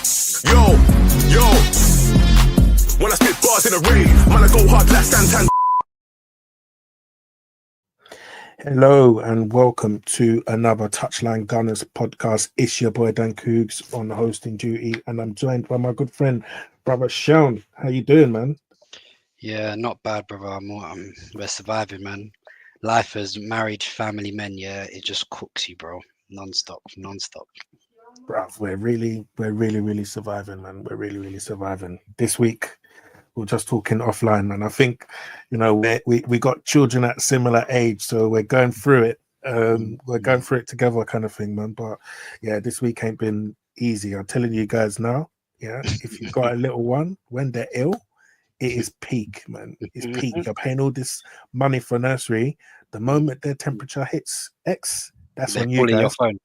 Yo, yo. When I spit bars in a rave, man, I go hard like Santan. Hello and welcome to another Touchline Gunners podcast. It's your boy Dankoogs on hosting duty, and I'm joined by my good friend, brother Seun. How you doing, man? Yeah, not bad, brother. We're surviving, man. Life as married family men, yeah, it just cooks you, bro. Non-stop. Bruv, we're really surviving, man. We're really surviving. This week, we're just talking offline, and I think, you know, we got children at similar age, so we're going through it. We're going through it together, kind of thing, man. But yeah, this week ain't been easy. I'm telling you guys now. Yeah, if you've got a little one when they're ill, it is peak, man. It's peak. You're paying all this money for nursery. The moment their temperature hits X, that's They're on you, pulling your guys. phone.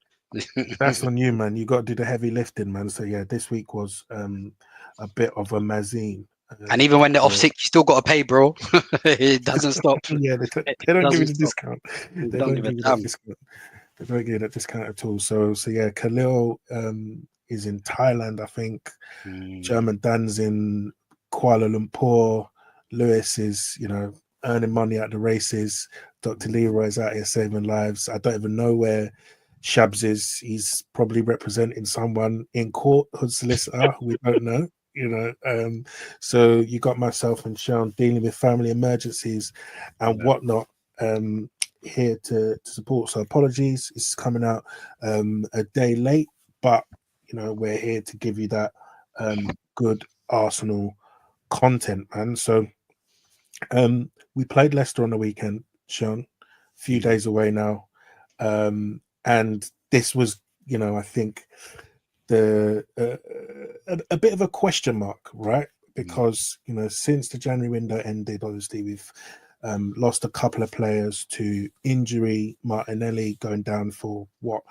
That's on you, man. You got to do the heavy lifting, man. So yeah, this week was a bit of a mazine. And even when they're off sick, you still got to pay, bro. It doesn't stop. Yeah, they don't give you the discount. They don't give you that discount. They don't give you that discount at all. So yeah, Khalil is in Thailand, I think. German Dan's in Kuala Lumpur. Lewis is, you know, earning money at the races. Dr. Leroy's out here saving lives. I don't even know where Shabs is. He's probably representing someone in court, hood solicitor. We don't know, you know. So you got myself and Sean dealing with family emergencies and whatnot here to support. So apologies, it's coming out a day late, but you know, we're here to give you that good Arsenal content, man. So we played Leicester on the weekend, Sean, a few days away now. And this was, you know, I think a bit of a question mark, right? Because, you know, since the January window ended, obviously we've lost a couple of players to injury. Martinelli going down for what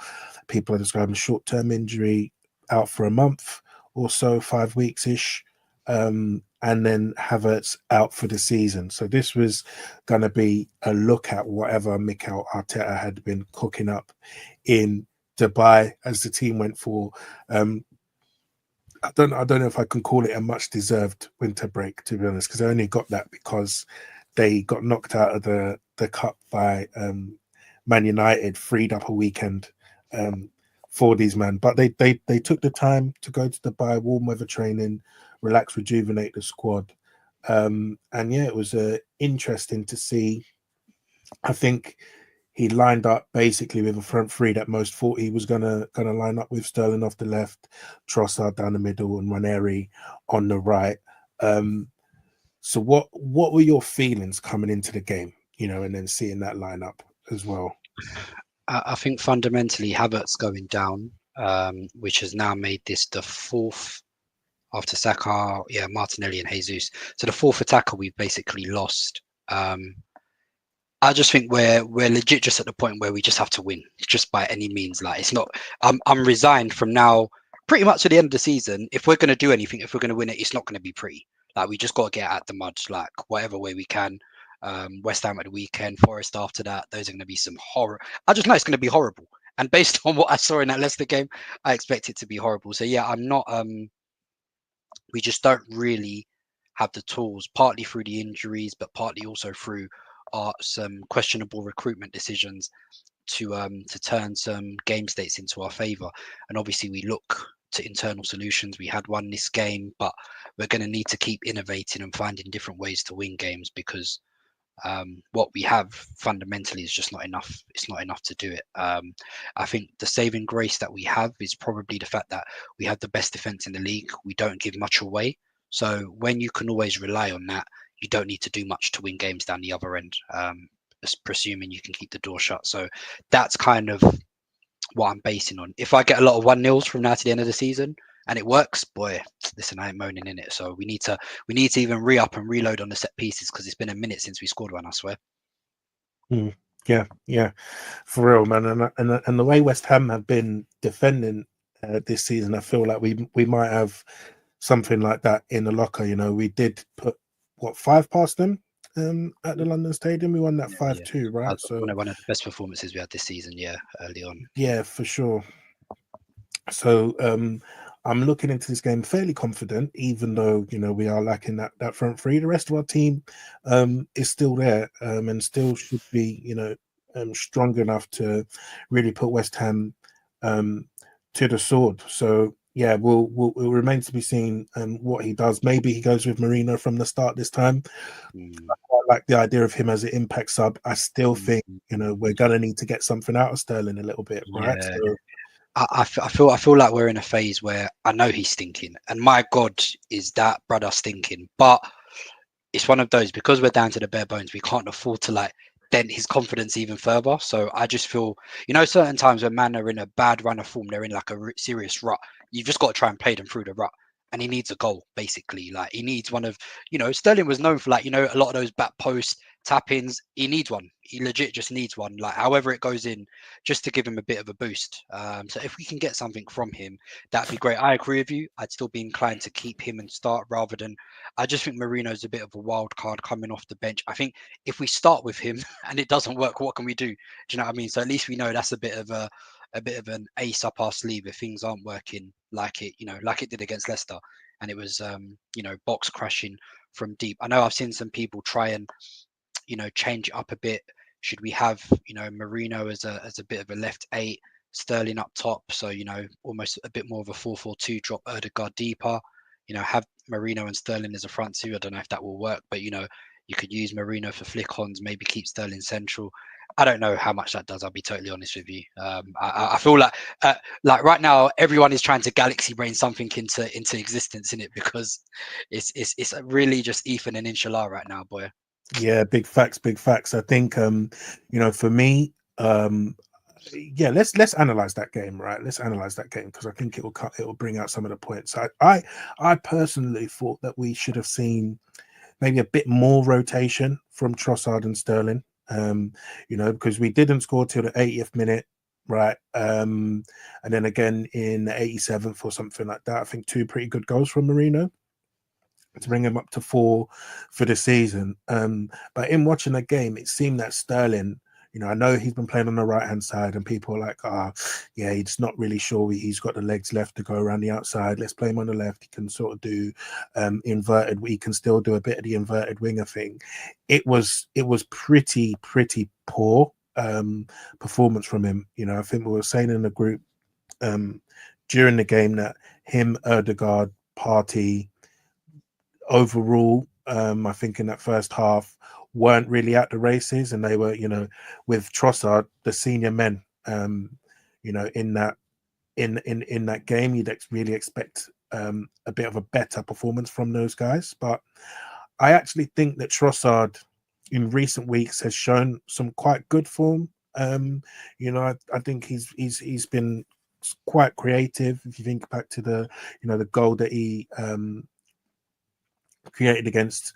people are describing short-term injury, out for a month or so, 5 weeks-ish. And then Havertz out for the season. So this was going to be a look at whatever Mikel Arteta had been cooking up in Dubai as the team went for. I don't know if I can call it a much deserved winter break, to be honest, because I only got that because they got knocked out of the cup by Man United, freed up a weekend for these men. But they took the time to go to Dubai, warm weather training, relax, rejuvenate the squad. And yeah, it was interesting to see. I think he lined up basically with a front three that most thought he was gonna line up with: Sterling off the left, Trossard down the middle, and Nwaneri on the right. So what were your feelings coming into the game, you know, and then seeing that lineup as well? I think fundamentally Havertz going down, which has now made this the fourth after Saka, Martinelli and Jesus. So the fourth attacker we've basically lost. I just think we're legit just at the point where we just have to win, just by any means. Like, it's not. I'm resigned from now, pretty much to the end of the season. If we're going to do anything, if we're going to win it, it's not going to be pretty. Like, we just got to get out the mud, like whatever way we can. West Ham at the weekend, Forest after that. Those are going to be some horror. I just know it's going to be horrible. And based on what I saw in that Leicester game, I expect it to be horrible. So yeah, I'm not. We just don't really have the tools, partly through the injuries, but partly also through some questionable recruitment decisions to turn some game states into our favour. And obviously we look to internal solutions. We had one this game, but we're going to need to keep innovating and finding different ways to win games, because what we have fundamentally is just not enough. It's not enough to do it. I think the saving grace that we have is probably the fact that we have the best defense in the league. We don't give much away. So when you can always rely on that, you don't need to do much to win games down the other end, presuming you can keep the door shut. So that's kind of what I'm basing on. If I get a lot of 1-0s from now to the end of the season and it works, boy, listen, I ain't moaning in it. So we need to even re-up and reload on the set pieces, because it's been a minute since we scored one, I swear. Yeah, for real, man. And the way West Ham have been defending this season, I feel like we might have something like that in the locker. You know, we did put 5 past them at the London Stadium. We won that 5-2, right? So one of the best performances we had this season, early on. Yeah, for sure. So I'm looking into this game fairly confident, even though we are lacking that front three. The rest of our team is still there and still should be strong enough to really put West Ham to the sword. So yeah, we'll it remains to be seen what he does. Maybe he goes with Marino from the start this time. I quite like the idea of him as an impact sub. I still think we're gonna need to get something out of Sterling a little bit, right? Yeah. So, I feel like we're in a phase where I know he's stinking, and my God, is that brother stinking. But it's one of those, because we're down to the bare bones, we can't afford to like dent his confidence even further. So I just feel, certain times when man are in a bad run of form, they're in like a serious rut. You've just got to try and play them through the rut. And he needs a goal, basically. Like he needs one of, Sterling was known for like, a lot of those back post tap-ins. He needs one. He legit just needs one. Like however it goes in, just to give him a bit of a boost. So if we can get something from him, that'd be great. I agree with you. I'd still be inclined to keep him and start rather than. I just think Marino's a bit of a wild card coming off the bench. I think if we start with him and it doesn't work, what can we do? Do you know what I mean? So at least we know that's a bit of an ace up our sleeve if things aren't working like it did against Leicester, and it was box crashing from deep. I know I've seen some people try and change it up a bit. Should we have Marino as a bit of a left 8, Sterling up top, so almost a bit more of a 4-4-2, drop Odegaard deeper, have Marino and Sterling as a front two. I don't know if that will work, but you could use Marino for flick-ons, maybe keep Sterling central. I don't know how much that does. I'll be totally honest with you. I feel like right now everyone is trying to galaxy brain something into existence in it, because it's really just Ethan and Inshallah right now, boy. yeah, big facts. I think for me, yeah, let's analyze that game, right? Let's analyze that game, because I think it will bring out some of the points. I personally thought that we should have seen maybe a bit more rotation from Trossard and Sterling, because we didn't score till the 80th minute, right? And then again in the 87th or something like that. I think 2 pretty good goals from Marino to bring him up to 4 for the season. But in watching the game, it seemed that Sterling, I know he's been playing on the right-hand side, and people are like, yeah, he's not really sure he's got the legs left to go around the outside. Let's play him on the left. He can sort of do inverted. He can still do a bit of the inverted winger thing. It was pretty poor performance from him. I think we were saying in the group during the game that him, Odegaard, Partey, overall, I think in that first half weren't really at the races, and they were, with Trossard, the senior men, in that game, you'd really expect a bit of a better performance from those guys. But I actually think that Trossard in recent weeks has shown some quite good form. I think he's been quite creative. If you think back to the the goal that he created against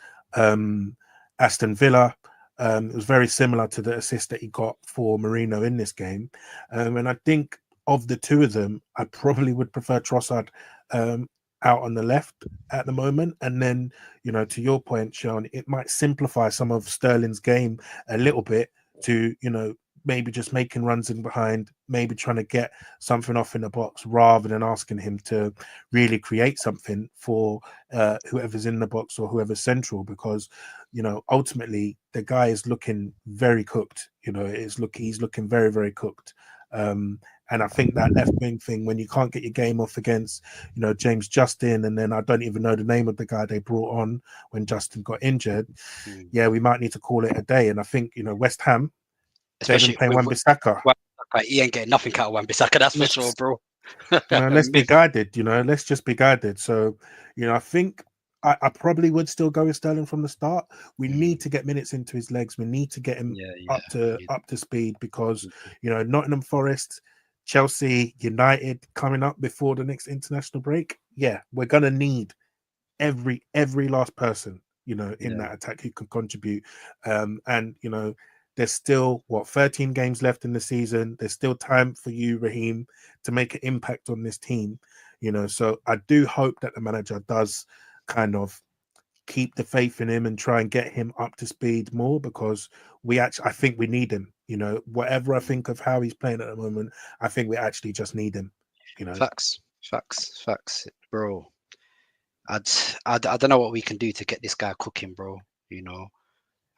Aston Villa, it was very similar to the assist that he got for Marino in this game, and I think of the two of them, I probably would prefer Trossard out on the left at the moment. And then, to your point, Sean, it might simplify some of Sterling's game a little bit to, maybe just making runs in behind, maybe trying to get something off in the box rather than asking him to really create something for whoever's in the box or whoever's central, because, ultimately the guy is looking very cooked. He's looking very, very cooked. And I think that left wing thing, when you can't get your game off against, James Justin, and then I don't even know the name of the guy they brought on when Justin got injured. Yeah, we might need to call it a day. And I think, West Ham, especially playing Wan-Bissaka. He ain't getting nothing out of Wan-Bissaka, that's for sure, bro. Let's be guided, let's just be guided. So, I think I probably would still go with Sterling from the start. We need to get minutes into his legs. We need to get him up to speed, because, Nottingham Forest, Chelsea, United coming up before the next international break. Yeah, we're going to need every last person, in that attack who can contribute. And, there's still 13 games left in the season. There's still time for you, Raheem, to make an impact on this team. So I do hope that the manager does kind of keep the faith in him and try and get him up to speed more, because I think we need him. Whatever I think of how he's playing at the moment, I think we actually just need him. Facts. Facts, bro. I don't know what we can do to get this guy cooking, bro. You know,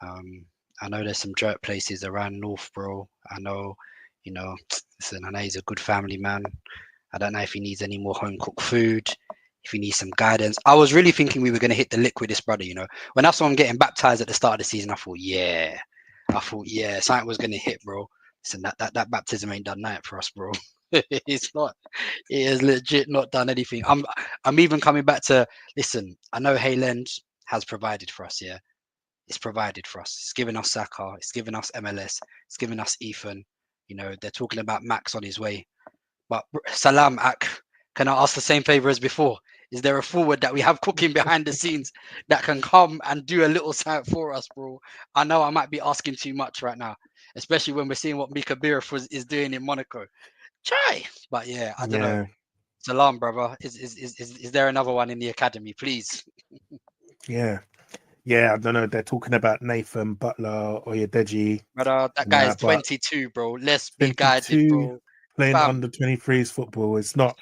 I know there's some dirt places around North, bro. I know, listen, I know he's a good family man. I don't know if he needs any more home cooked food, if he needs some guidance. I was really thinking we were going to hit the lick with this brother, When I saw him getting baptized at the start of the season, I thought, yeah, something was going to hit, bro. Listen, that baptism ain't done that for us, bro. It's not. It has legit not done anything. I'm even coming back to, listen, I know Hayland has provided for us, yeah. It's provided for us. It's given us Saka. It's given us MLS. It's given us Ethan. They're talking about Max on his way. But Salam, Ak, can I ask the same favor as before? Is there a forward that we have cooking behind the scenes that can come and do a little something for us, bro? I know I might be asking too much right now, especially when we're seeing what Mika Birif is doing in Monaco. Try, but yeah, I don't know. Salam, brother. Is there another one in the academy, please? Yeah, I don't know. They're talking about Nathan Butler or Oyedeji. Brother, that guy is 22, bro. Let's be guided, bro. Playing under 23s football. It's not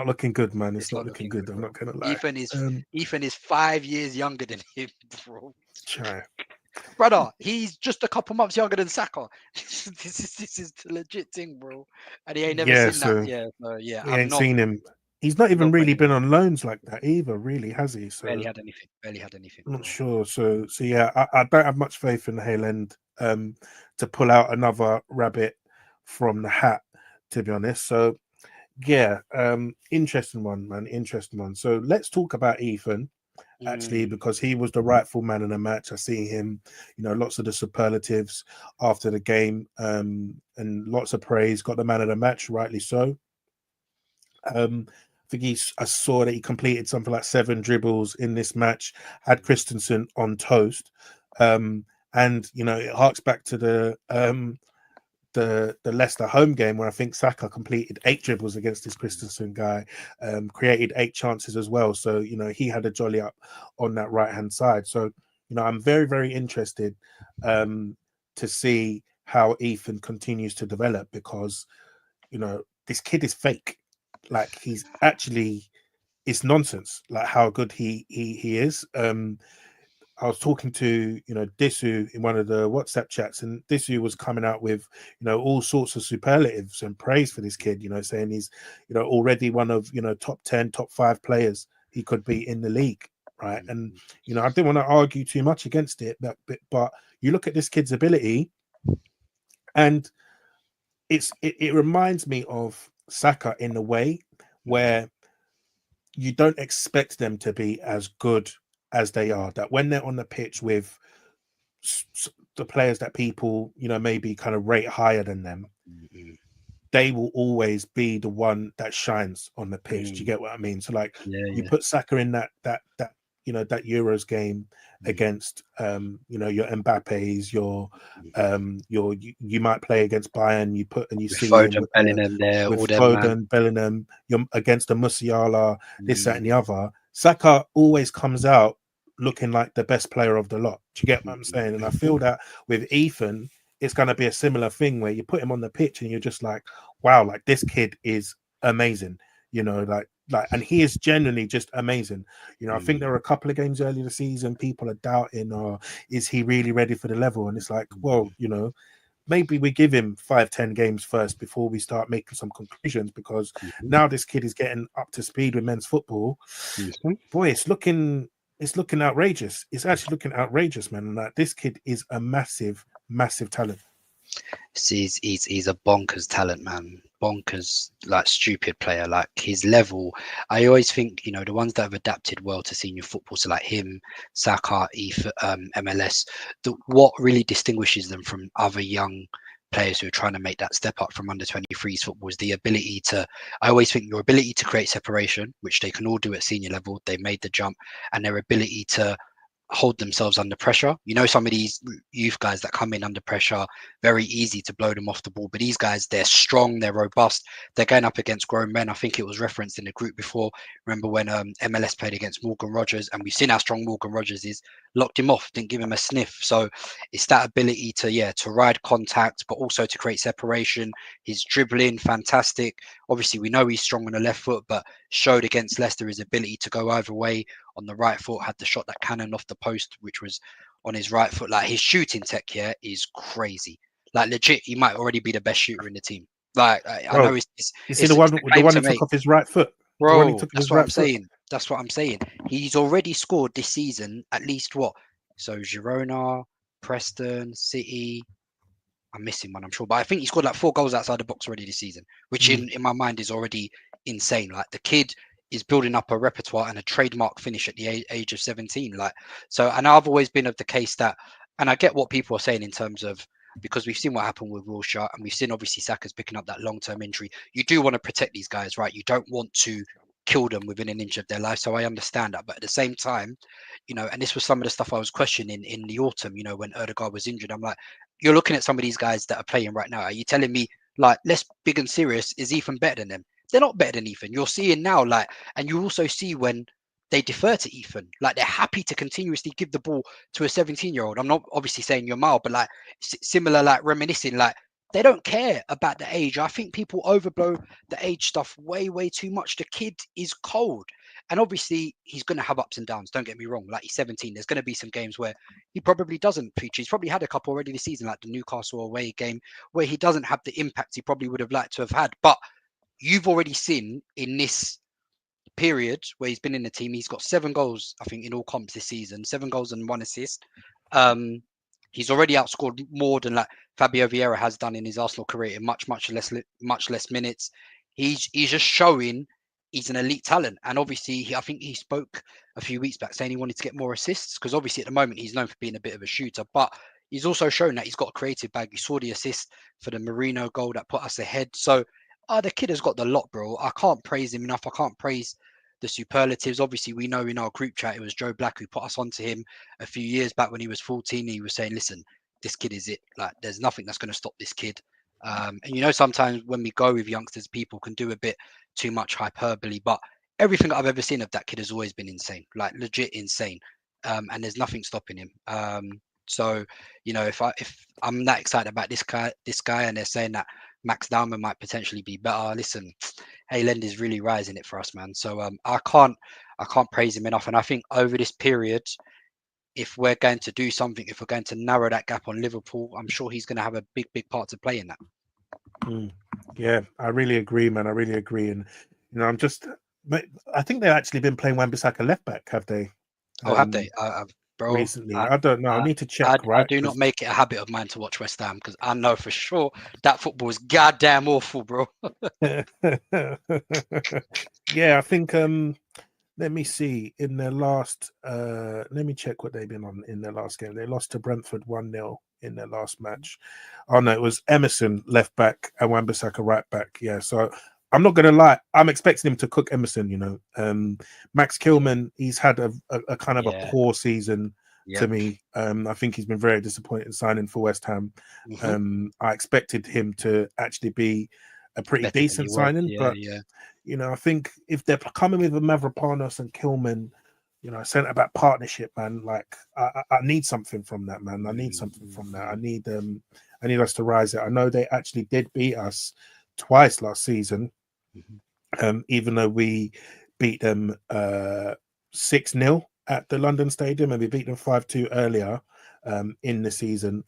looking good, man. It's not looking good. I'm not gonna lie. Ethan is 5 years younger than him, bro. Try. Brother, he's just a couple months younger than Saka. This is the legit thing, bro. And he ain't never seen that. He ain't seen him. He's not even really been on loans like that either, really, has he? So barely had anything. I'm not sure. So yeah, I don't have much faith in Hayland to pull out another rabbit from the hat, to be honest. So yeah, interesting one, man. Interesting one. So let's talk about Ethan. Actually, because he was the rightful man in the match. I see him, lots of the superlatives after the game, and lots of praise. Got the man of the match, rightly so. I think I saw that he completed something like 7 dribbles in this match, had Christensen on toast, and it harks back to the Leicester home game where I think Saka completed 8 dribbles against this Christensen guy, created 8 chances as well. So he had a jolly up on that right hand side. So I'm very, very interested to see how Ethan continues to develop, because this kid is fake. Like, it's nonsense. Like how good he is. I was talking to Disu in one of the WhatsApp chats, and Disu was coming out with all sorts of superlatives and praise for this kid. Saying he's already one of top 10, top 5 players he could be in the league, right? And I didn't want to argue too much against it, but you look at this kid's ability, and it reminds me of Saka in a way where you don't expect them to be as good as they are, that when they're on the pitch with the players that people maybe kind of rate higher than them, they will always be the one that shines on the pitch. Do you get what I mean? So like, you put Saka in that that Euros game against your Mbappe's, you might play against Bayern, you see Foden, Bellingham there, with Foden, Bellingham, you're against a Musiala, this, that, and the other. Saka always comes out looking like the best player of the lot. Do you get what I'm saying? And I feel that with Ethan, it's going to be a similar thing where you put him on the pitch and you're just like, wow, like this kid is amazing, and he is genuinely just amazing. I think there were a couple of games earlier this season, people are doubting, is he really ready for the level? And it's like, well, maybe we give him 5-10 games first before we start making some conclusions, because now this kid is getting up to speed with men's football. Boy, it's looking outrageous. It's actually looking outrageous, man. And like, this kid is a massive talent. He's a bonkers talent, man. Bonkers, like, stupid player. Like, his level, I always think the ones that have adapted well to senior football, so like him, Saka, MLS, what really distinguishes them from other young players who are trying to make that step up from under 23s football is the ability to, I always think, your ability to create separation, which they can all do at senior level. They made the jump, and their ability to hold themselves under pressure. Some of these youth guys that come in under pressure, very easy to blow them off the ball. But these guys, they're strong, they're robust, they're going up against grown men. I think it was referenced in the group before. Remember when MLS played against Morgan Rogers, and we've seen how strong Morgan Rogers is. locked him off, didn't give him a sniff. So it's that ability to ride contact, but also to create separation. His dribbling, fantastic. Obviously, we know he's strong on the left foot, but showed against Leicester his ability to go either way on the right foot. Had the shot that cannon off the post, which was on his right foot. Like, his shooting tech here is crazy. Like, legit, he might already be the best shooter in the team. Like, I know You see it's the a one claim he to took make. off his right foot. The one he Bro, took off that's his what I'm right foot. saying. That's what I'm saying. He's already scored this season at least what? So Girona, Preston, City. I'm missing one, I'm sure, but I think he scored like 4 goals outside the box already this season, which in my mind is already insane. Like, the kid is building up a repertoire and a trademark finish at the age of 17. Like, so, and I've always been of the case that, and I get what people are saying in terms of, because we've seen what happened with Wilshere and we've seen obviously Saka's picking up that long-term injury. You do want to protect these guys, right? You don't want to kill them within an inch of their life. So I understand that. But at the same time, and this was some of the stuff I was questioning in the autumn, when Odegaard was injured. I'm like, you're looking at some of these guys that are playing right now. Are you telling me, like, less big and serious is Ethan better than them? They're not better than Ethan. You're seeing now, like, and you also see when they defer to Ethan, like, they're happy to continuously give the ball to a 17-year-old. I'm not obviously saying you're mild, but like similar, like reminiscing, like, they don't care about the age. I think people overblow the age stuff way, way too much. The kid is cold. And obviously, he's going to have ups and downs. Don't get me wrong. Like, he's 17. There's going to be some games where he probably doesn't feature. He's probably had a couple already this season, like the Newcastle away game, where he doesn't have the impact he probably would have liked to have had. But you've already seen in this period where he's been in the team, he's got 7 goals, I think, in all comps this season, 7 goals and 1 assist. He's already outscored more than like Fabio Vieira has done in his Arsenal career in much less minutes. He's just showing he's an elite talent, and obviously I think he spoke a few weeks back saying he wanted to get more assists, because obviously at the moment he's known for being a bit of a shooter, but he's also shown that he's got a creative bag. You saw the assist for the Marino goal that put us ahead. So the kid has got the lot, bro. I can't praise him enough. I can't praise the superlatives. Obviously, we know in our group chat it was Joe Black who put us onto him a few years back when he was 14. He was saying, listen, this kid is it. Like, there's nothing that's going to stop this kid. And sometimes when we go with youngsters, people can do a bit too much hyperbole, but everything I've ever seen of that kid has always been insane, like legit insane. And there's nothing stopping him. So if I'm that excited about this guy, and they're saying that Max Dowman might potentially be better, listen, Hayland is really rising it for us, man. So I can't praise him enough. And I think over this period, if we're going to do something, if we're going to narrow that gap on Liverpool, I'm sure he's going to have a big part to play in that. Yeah, I really agree, man. I really agree. And I think they've actually been playing Wan-Bissaka left back, have they? Have they? Bro, recently. I don't know. I need to check. I do not make it a habit of mine to watch West Ham, because I know for sure that football is goddamn awful, bro. Yeah, I think. Let me see. In their last, let me check what they've been on in their last game. They lost to Brentford 1-0 in their last match. Oh no, it was Emerson left back and Wan-Bissaka right back. Yeah, so I'm not gonna lie. I'm expecting him to cook Emerson. Max Kilman, he's had a kind of a poor season to me. I think he's been very disappointed signing for West Ham. I expected him to actually be a pretty decent signing, but I think if they're coming with a Mavropanos and Kilman, centre back partnership, man, like I need something from that, man. I need something from that. I need us to rise it. I know they actually did beat us twice last season, even though we beat them 6-0 at the London Stadium, and we beat them 5-2 earlier in the season.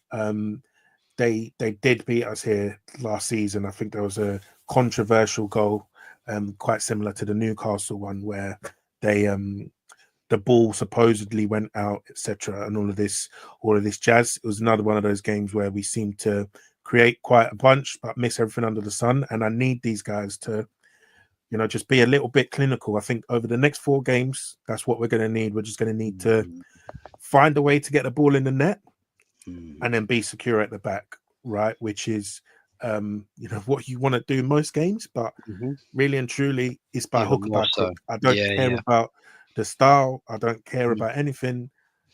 They did beat us here last season. I think there was a controversial goal, quite similar to the Newcastle one, where they the ball supposedly went out, etc., and all of this jazz. It was another one of those games where we seemed to create quite a bunch but miss everything under the sun. And I need these guys to, just be a little bit clinical. I think over the next 4 games, that's what we're going to need. We're just going to need to find a way to get the ball in the net and then be secure at the back, right? Which is, what you want to do most games, but really and truly, it's by hook or by crook. I don't care about the style. I don't care about anything.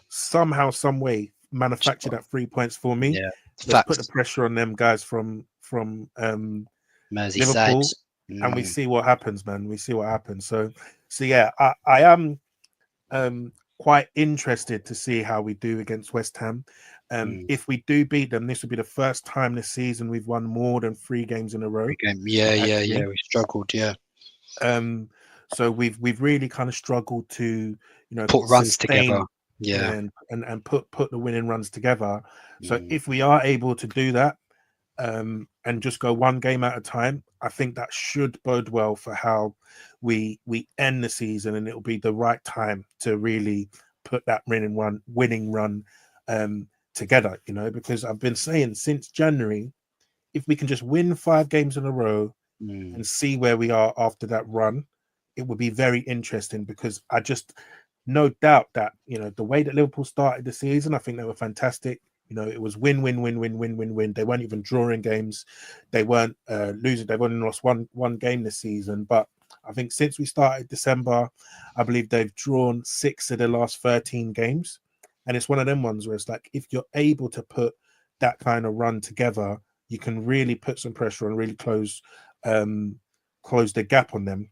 Somehow, some way, manufacture that 3 points for me. Let's put the pressure on them guys from Liverpool, and we see what happens, man. We see what happens. So yeah, I am quite interested to see how we do against West Ham. If we do beat them, this will be the first time this season we've won more than 3 games in a row. Yeah. We struggled. Yeah. So we've really kind of struggled to, put runs together. Yeah, and put the winning runs together. So if we are able to do that, and just go one game at a time, I think that should bode well for how we end the season, and it'll be the right time to really put that winning run together. Because I've been saying since January, if we can just win 5 games in a row and see where we are after that run, it would be very interesting, because I just no doubt that the way that Liverpool started the season, I think they were fantastic. It was win. They weren't even drawing games. They weren't losing. They've only lost one game this season. But I think since we started December, I believe they've drawn 6 of the last 13 games. And it's one of them ones where it's like, if you're able to put that kind of run together, you can really put some pressure and really close the gap on them.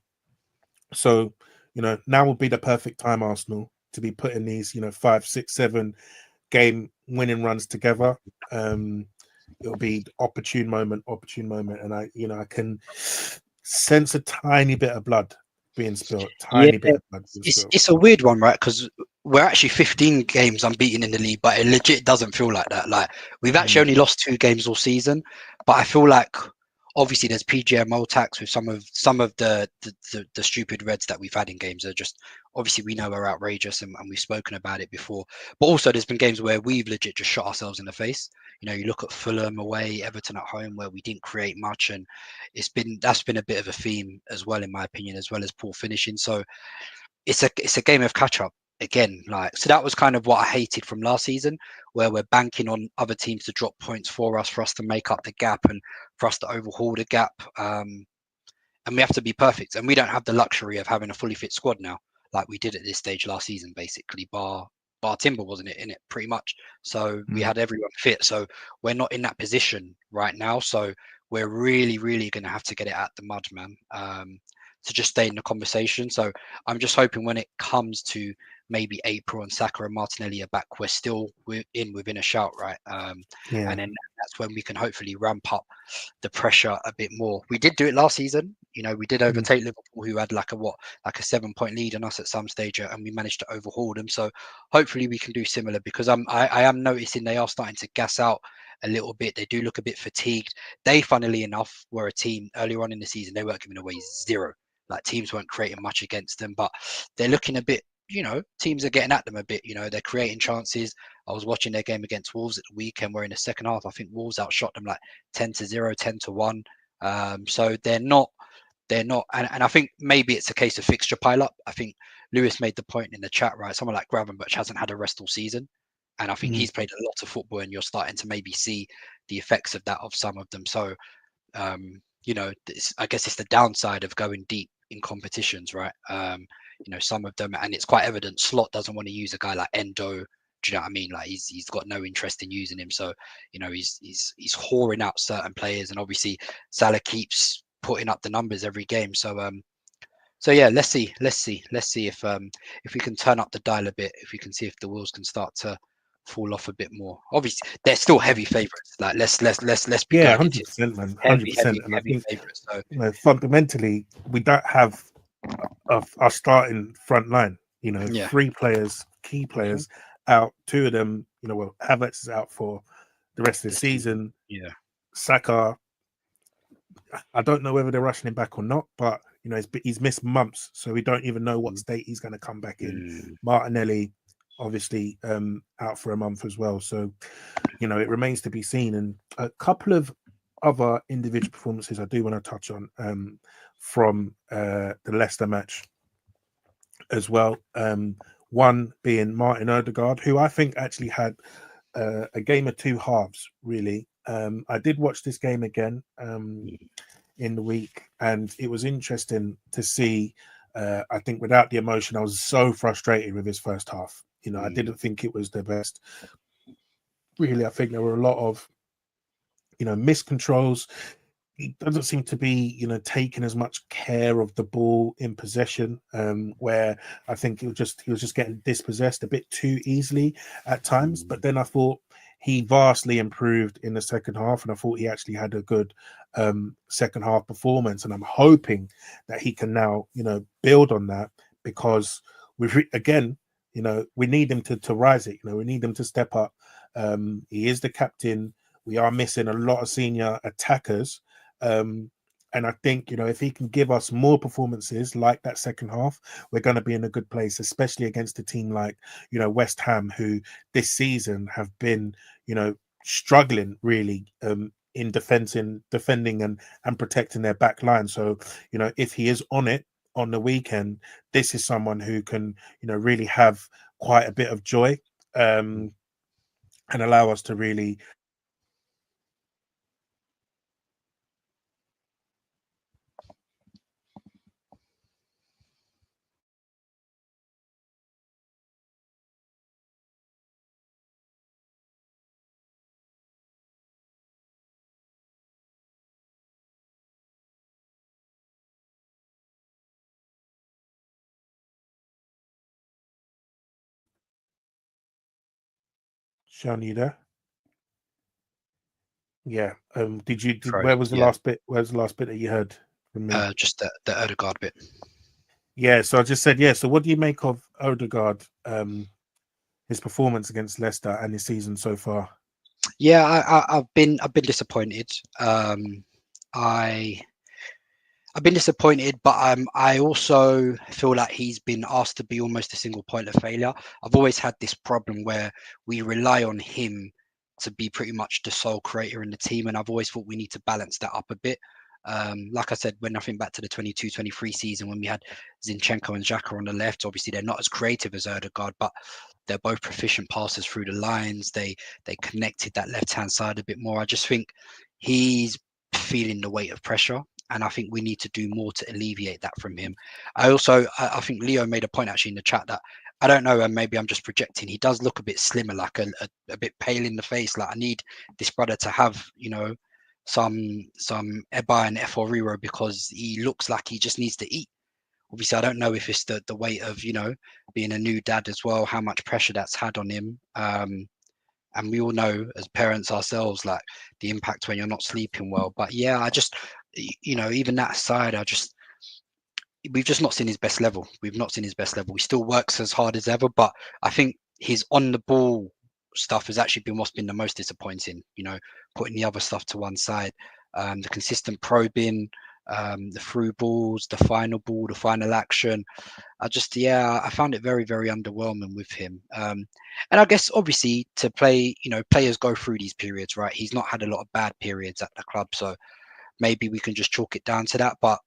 So, now will be the perfect time, Arsenal, to be putting these, 5, 6, 7 game winning runs together. It'll be opportune moment, and I can sense a tiny bit of blood being spilled. It's a weird one, right? Because we're actually 15 games unbeaten in the league, but it legit doesn't feel like that. Like, we've actually only lost 2 games all season, but I feel like obviously there's PGMO tax with some of the stupid reds that we've had in games. Are just obviously we know are outrageous, and we've spoken about it before. But also there's been games where we've legit just shot ourselves in the face. You look at Fulham away, Everton at home, where we didn't create much, and that's been a bit of a theme as well, in my opinion, as well as poor finishing. So it's a game of catch up again. So that was kind of what I hated from last season, where we're banking on other teams to drop points for us to make up the gap and for us to overhaul the gap. And we have to be perfect, and we don't have the luxury of having a fully fit squad now, like we did at this stage last season, basically, bar Timber, wasn't it, in it pretty much. So we had everyone fit. So we're not in that position right now. So we're really, really going to have to get it out the mud, man, to just stay in the conversation. So I'm just hoping when it comes to maybe April and Saka and Martinelli are back, we're still within a shout, right? And then that's when we can hopefully ramp up the pressure a bit more. We did do it last season. We did overtake Liverpool, who had like a 7-point lead on us at some stage, and we managed to overhaul them. So hopefully we can do similar, because I am noticing they are starting to gas out a little bit. They do look a bit fatigued. They, funnily enough, were a team earlier on in the season, they weren't giving away 0. Like, teams weren't creating much against them, but they're looking a bit, teams are getting at them a bit. They're creating chances. I was watching their game against Wolves at the weekend, where in the second half, I think Wolves outshot them like 10-0, 10-1. So they're not, and I think maybe it's a case of fixture pile up. I think Lewis made the point in the chat, right? Someone like Gravenberch hasn't had a rest all season, and I think he's played a lot of football, and you're starting to maybe see the effects of that of some of them. So, I guess it's the downside of going deep in competitions, right? Some of them, and it's quite evident, Slot doesn't want to use a guy like Endo. Do you know what I mean? Like, he's got no interest in using him. So, he's whoring out certain players, and obviously Salah keeps putting up the numbers every game. So yeah, let's see if we can turn up the dial a bit, if we can see if the wheels can start to fall off a bit more. Obviously, they're still heavy favourites. Like, let's be 100%, man, 100%. And I think favorites. So fundamentally, we don't have our starting front line. 3 players, key players, out. 2 of them, Havertz is out for the rest of the season. Yeah, Saka, I don't know whether they're rushing him back or not, but he's missed months, so we don't even know what state he's going to come back in. Martinelli, obviously, out for a month as well. So, it remains to be seen. And a couple of other individual performances I do want to touch on from the Leicester match as well. One being Martin Odegaard, who I think actually had a game of 2 halves, really. I did watch this game again in the week, and it was interesting to see. I think without the emotion, I was so frustrated with his first half. I didn't think it was the best. Really, I think there were a lot of, miscontrols. he doesn't seem to be, taking as much care of the ball in possession. Where I think he was just getting dispossessed a bit too easily at times. But then I thought he vastly improved in the second half, and I thought he actually had a good second half performance. And I'm hoping that he can now, build on that, because again, we need him to rise it. We need him to step up. He is the captain. We are missing a lot of senior attackers. And I think, if he can give us more performances like that second half, we're going to be in a good place, especially against a team like, West Ham, who this season have been, struggling really in defending and protecting their back line. So, if he is on it on the weekend, this is someone who can, really have quite a bit of joy and allow us to really. Sean, you there? Yeah. Where was the last bit? Where's the last bit that you heard from me? Just the Odegaard bit. Yeah. So I just said, yeah. So what do you make of Odegaard, his performance against Leicester and his season so far? Yeah, I've been disappointed. I've been disappointed, but I also feel like he's been asked to be almost a single point of failure. I've always had this problem where we rely on him to be pretty much the sole creator in the team, and I've always thought we need to balance that up a bit. Like I said, when I think back to the 22-23 season, when we had Zinchenko and Xhaka on the left, obviously they're not as creative as Odegaard, but they're both proficient passers through the lines. They connected that left-hand side a bit more. I just think he's feeling the weight of pressure, and I think we need to do more to alleviate that from him. I think Leo made a point actually in the chat that I don't know, and maybe I'm just projecting. He does look a bit slimmer, like a bit pale in the face. Like I need this brother to have, some Eba and Eforiro, because he looks like he just needs to eat. Obviously, I don't know if it's the weight of, being a new dad as well, how much pressure that's had on him. And we all know as parents ourselves, like the impact when you're not sleeping well. But yeah, I just, even that side, we've just not seen his best level. We've not seen his best level. He still works as hard as ever, but I think his on the ball stuff has actually been what's been the most disappointing, putting the other stuff to one side. The consistent probing, the through balls, the final ball, the final action. I found it very, very underwhelming with him. And I guess obviously to play, players go through these periods, right? He's not had a lot of bad periods at the club, so maybe we can just chalk it down to that. But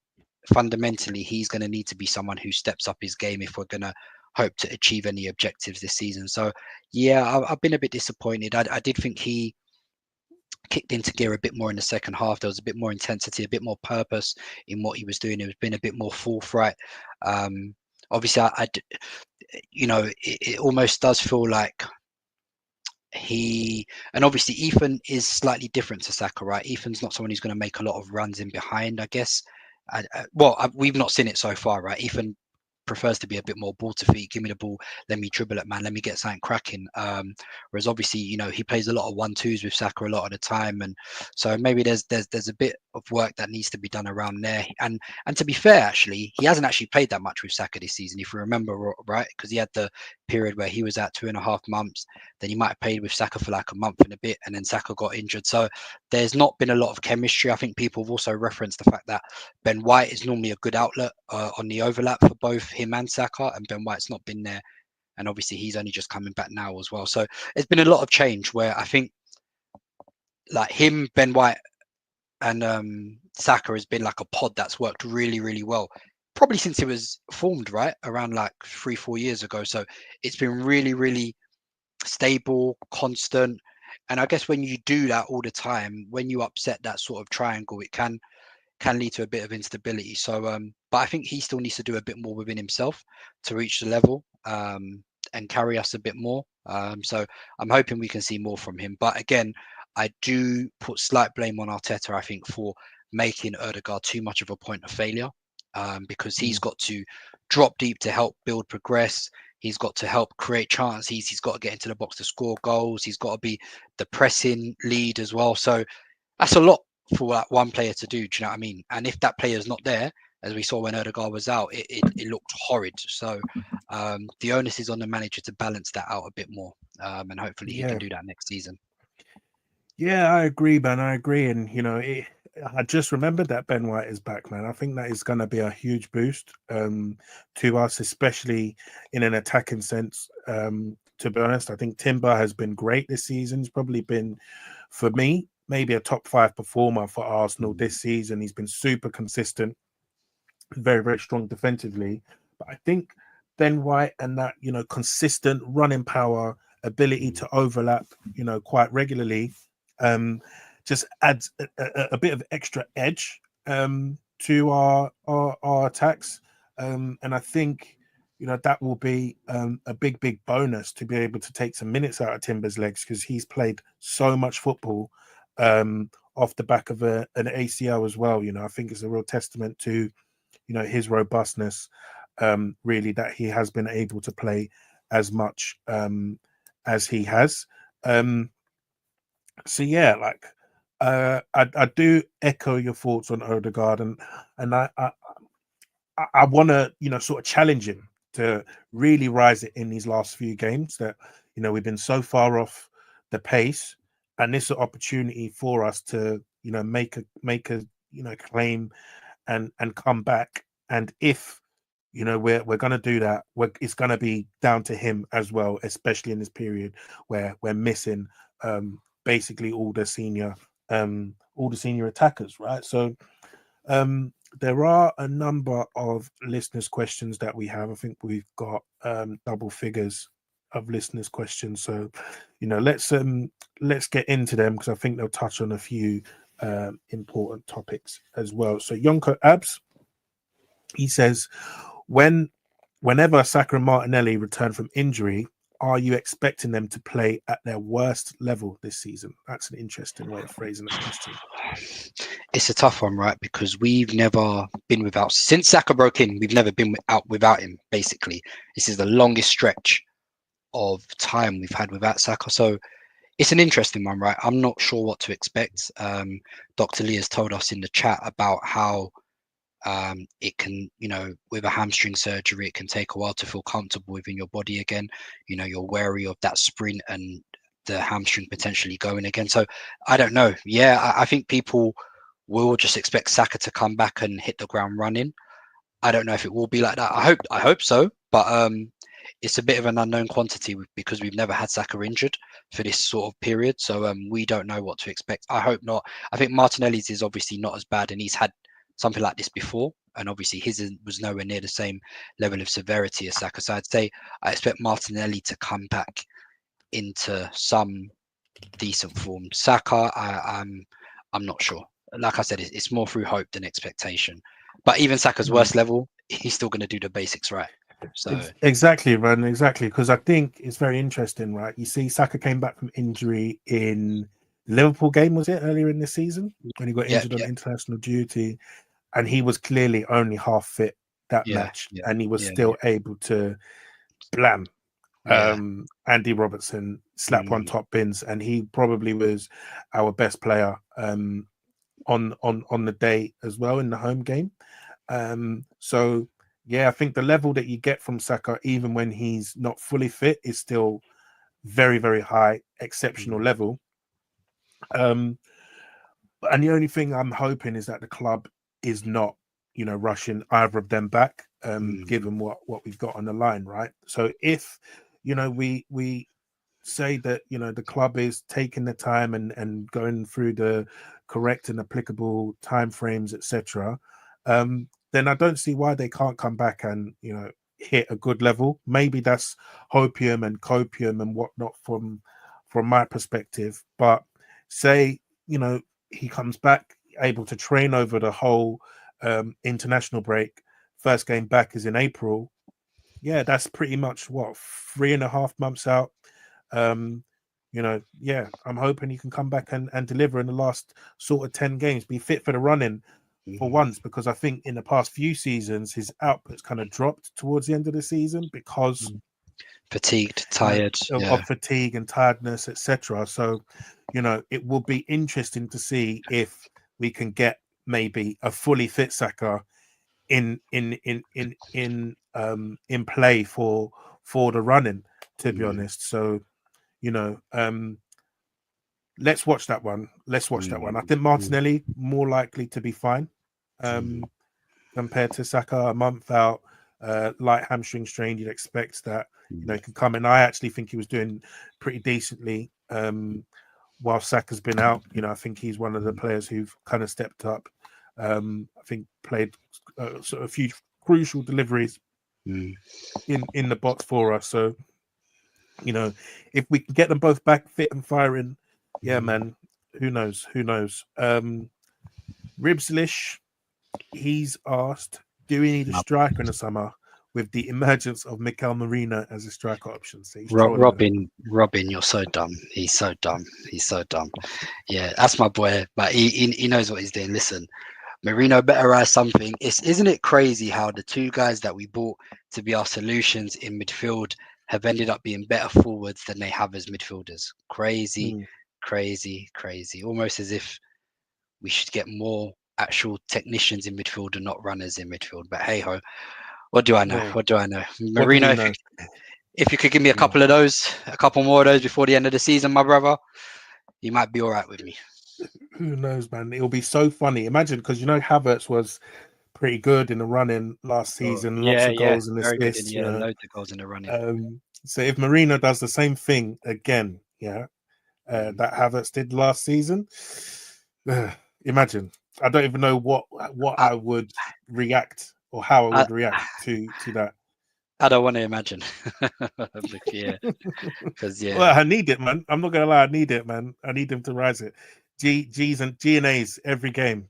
fundamentally, he's going to need to be someone who steps up his game if we're going to hope to achieve any objectives this season. So yeah, I've been a bit disappointed. I did think he kicked into gear a bit more in the second half. There was a bit more intensity, a bit more purpose in what he was doing. It was been a bit more forthright. Obviously, it almost does feel like and obviously Ethan is slightly different to Saka, right? Ethan's not someone who's going to make a lot of runs in behind, I guess. We've not seen it so far, right? Ethan prefers to be a bit more ball to feet. Give me the ball, let me dribble it, man. Let me get something cracking. Whereas obviously, he plays a lot of 1-2s with Saka a lot of the time, and so maybe there's a bit of work that needs to be done around there. And to be fair, actually, he hasn't actually played that much with Saka this season, if you remember, right? Because he had the period where he was at 2.5 months. Then he might have played with Saka for like a month and a bit, and then Saka got injured. So there's not been a lot of chemistry. I think people have also referenced the fact that Ben White is normally a good outlet on the overlap for both him and Saka, and Ben White's not been there. And obviously he's only just coming back now as well. So there's been a lot of change where I think like him, Ben White and Saka has been like a pod that's worked really, really well. Probably since it was formed, right? Around like 3-4 years ago. So it's been really, really stable, constant. And I guess when you do that all the time, when you upset that sort of triangle, it can lead to a bit of instability. So, but I think he still needs to do a bit more within himself to reach the level and carry us a bit more. So I'm hoping we can see more from him. But again, I do put slight blame on Arteta, I think, for making Odegaard too much of a point of failure, because he's got to drop deep to help build progress. He's got to help create chances. He's got to get into the box to score goals. He's got to be the pressing lead as well. So that's a lot for that one player to do. Do you know what I mean? And if that player is not there, as we saw when Odegaard was out, it looked horrid. So the onus is on the manager to balance that out a bit more, and hopefully he can do that next season. Yeah, I agree, man. I agree. And, I just remembered that Ben White is back, man. I think that is going to be a huge boost to us, especially in an attacking sense. To be honest, I think Timber has been great this season. He's probably been, for me, maybe a top 5 performer for Arsenal this season. He's been super consistent, very, very strong defensively. But I think Ben White and that, consistent running power, ability to overlap, quite regularly, just adds a bit of extra edge to our attacks, and I think that will be a big bonus to be able to take some minutes out of Timber's legs, because he's played so much football off the back of an ACL as well. I think it's a real testament to his robustness, really, that he has been able to play as much as he has. So yeah, like I do echo your thoughts on Odegaard, and I want to sort of challenge him to really rise it in these last few games. That we've been so far off the pace, and this is an opportunity for us to make a claim and come back. And if we're going to do that, it's going to be down to him as well, especially in this period where we're missing basically all the senior attackers, right? So there are a number of listeners' questions that we have. I think we've got double figures of listeners' questions. So let's get into them, because I think they'll touch on a few important topics as well. So Yonko Abs, he says, whenever Saka and Martinelli return from injury, are you expecting them to play at their worst level this season? That's an interesting way of phrasing the question. It's a tough one, right? Because we've never been without, since Saka broke in, we've never been out without him, basically. This is the longest stretch of time we've had without Saka. So it's an interesting one, right? I'm not sure what to expect. Dr. Lee has told us in the chat about how it can, with a hamstring surgery, it can take a while to feel comfortable within your body again. You're wary of that sprint and the hamstring potentially going again. So I don't know. Yeah, I think people will just expect Saka to come back and hit the ground running. I don't know if it will be like that. I hope so, but it's a bit of an unknown quantity because we've never had Saka injured for this sort of period. So we don't know what to expect. I hope not. I think Martinelli's is obviously not as bad, and he's had something like this before, and obviously his was nowhere near the same level of severity as Saka. So I'd say I expect Martinelli to come back into some decent form. Saka, I'm not sure. Like I said, it's more through hope than expectation. But even Saka's worst level, he's still going to do the basics right. So exactly, man, exactly. Because I think it's very interesting, right? You see, Saka came back from injury in Liverpool game, was it earlier in the season, when he got injured on international duty, and he was clearly only half fit that match, and he was still able to blam Andy Robertson, slap one top bins, and he probably was our best player on the day as well in the home game. So yeah, I think the level that you get from Saka, even when he's not fully fit, is still very, very high, exceptional level. And the only thing I'm hoping is that the club is not, rushing either of them back, given what we've got on the line, right? So if, we say that, the club is taking the time and going through the correct and applicable timeframes, etc., then I don't see why they can't come back and, hit a good level. Maybe that's hopium and copium and whatnot from my perspective. But say, he comes back able to train over the whole international break. First game back is in April. Yeah, that's pretty much 3.5 months out. yeah, I'm hoping he can come back and deliver in the last sort of 10 games, be fit for the running for once, because I think in the past few seasons his output's kind of dropped towards the end of the season because fatigued, tired, of fatigue and tiredness, etc. So, it will be interesting to see if we can get maybe a fully fit Saka in play for the running, to be honest. So, let's watch that one. I think Martinelli more likely to be fine compared to Saka, a month out, light hamstring strain. You'd expect that he can come in. I actually think he was doing pretty decently while Saka's been out. I think he's one of the players who've kind of stepped up. I think played sort of a few crucial deliveries in the box for us. So, if we can get them both back fit and firing, yeah, man, who knows? Ribslish, he's asked, do we need a striker in the summer with the emergence of Mikel Merino as a striker option? So Robin, you're so dumb. He's so dumb. Yeah, that's my boy, but he knows what he's doing. Listen, Merino better write something. Isn't it crazy how the two guys that we bought to be our solutions in midfield have ended up being better forwards than they have as midfielders? Crazy. Almost as if we should get more actual technicians in midfield and not runners in midfield. But hey ho, what do I know? Merino, if you could give me a couple more of those before the end of the season, my brother, you might be all right with me. Who knows, man? It'll be so funny. Imagine, because Havertz was pretty good in the running last season, lots of goals and assists. Loads of goals in the running. So if Merino does the same thing again, that Havertz did last season, imagine. I don't even know what I would react or how I would react to that. I don't want to imagine. Because well, I need it, man. I'm not gonna lie, I need it, man. I need them to rise it. G's and G&A's every game.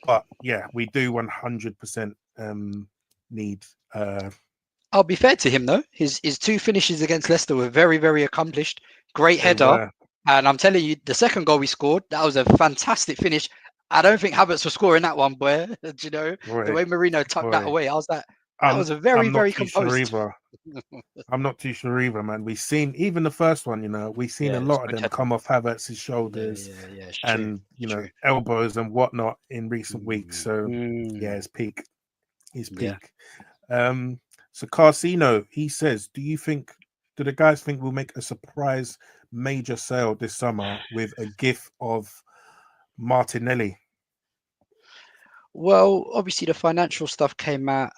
But yeah, we do 100% need. I'll be fair to him though. His two finishes against Leicester were very, very accomplished. Great header. And I'm telling you, the second goal we scored, that was a fantastic finish. I don't think Havertz was scoring that one, boy. The way Merino tucked that away, I was like, that was a very, very composed. I'm not too sure either, man. We've seen even the first one, we've seen a lot of them come off Havertz's shoulders and elbows and whatnot in recent weeks. So it's peak. He's peak. So Carsino, he says, do the guys think we'll make a surprise major sale this summer with a gift of Martinelli? Well, obviously the financial stuff came out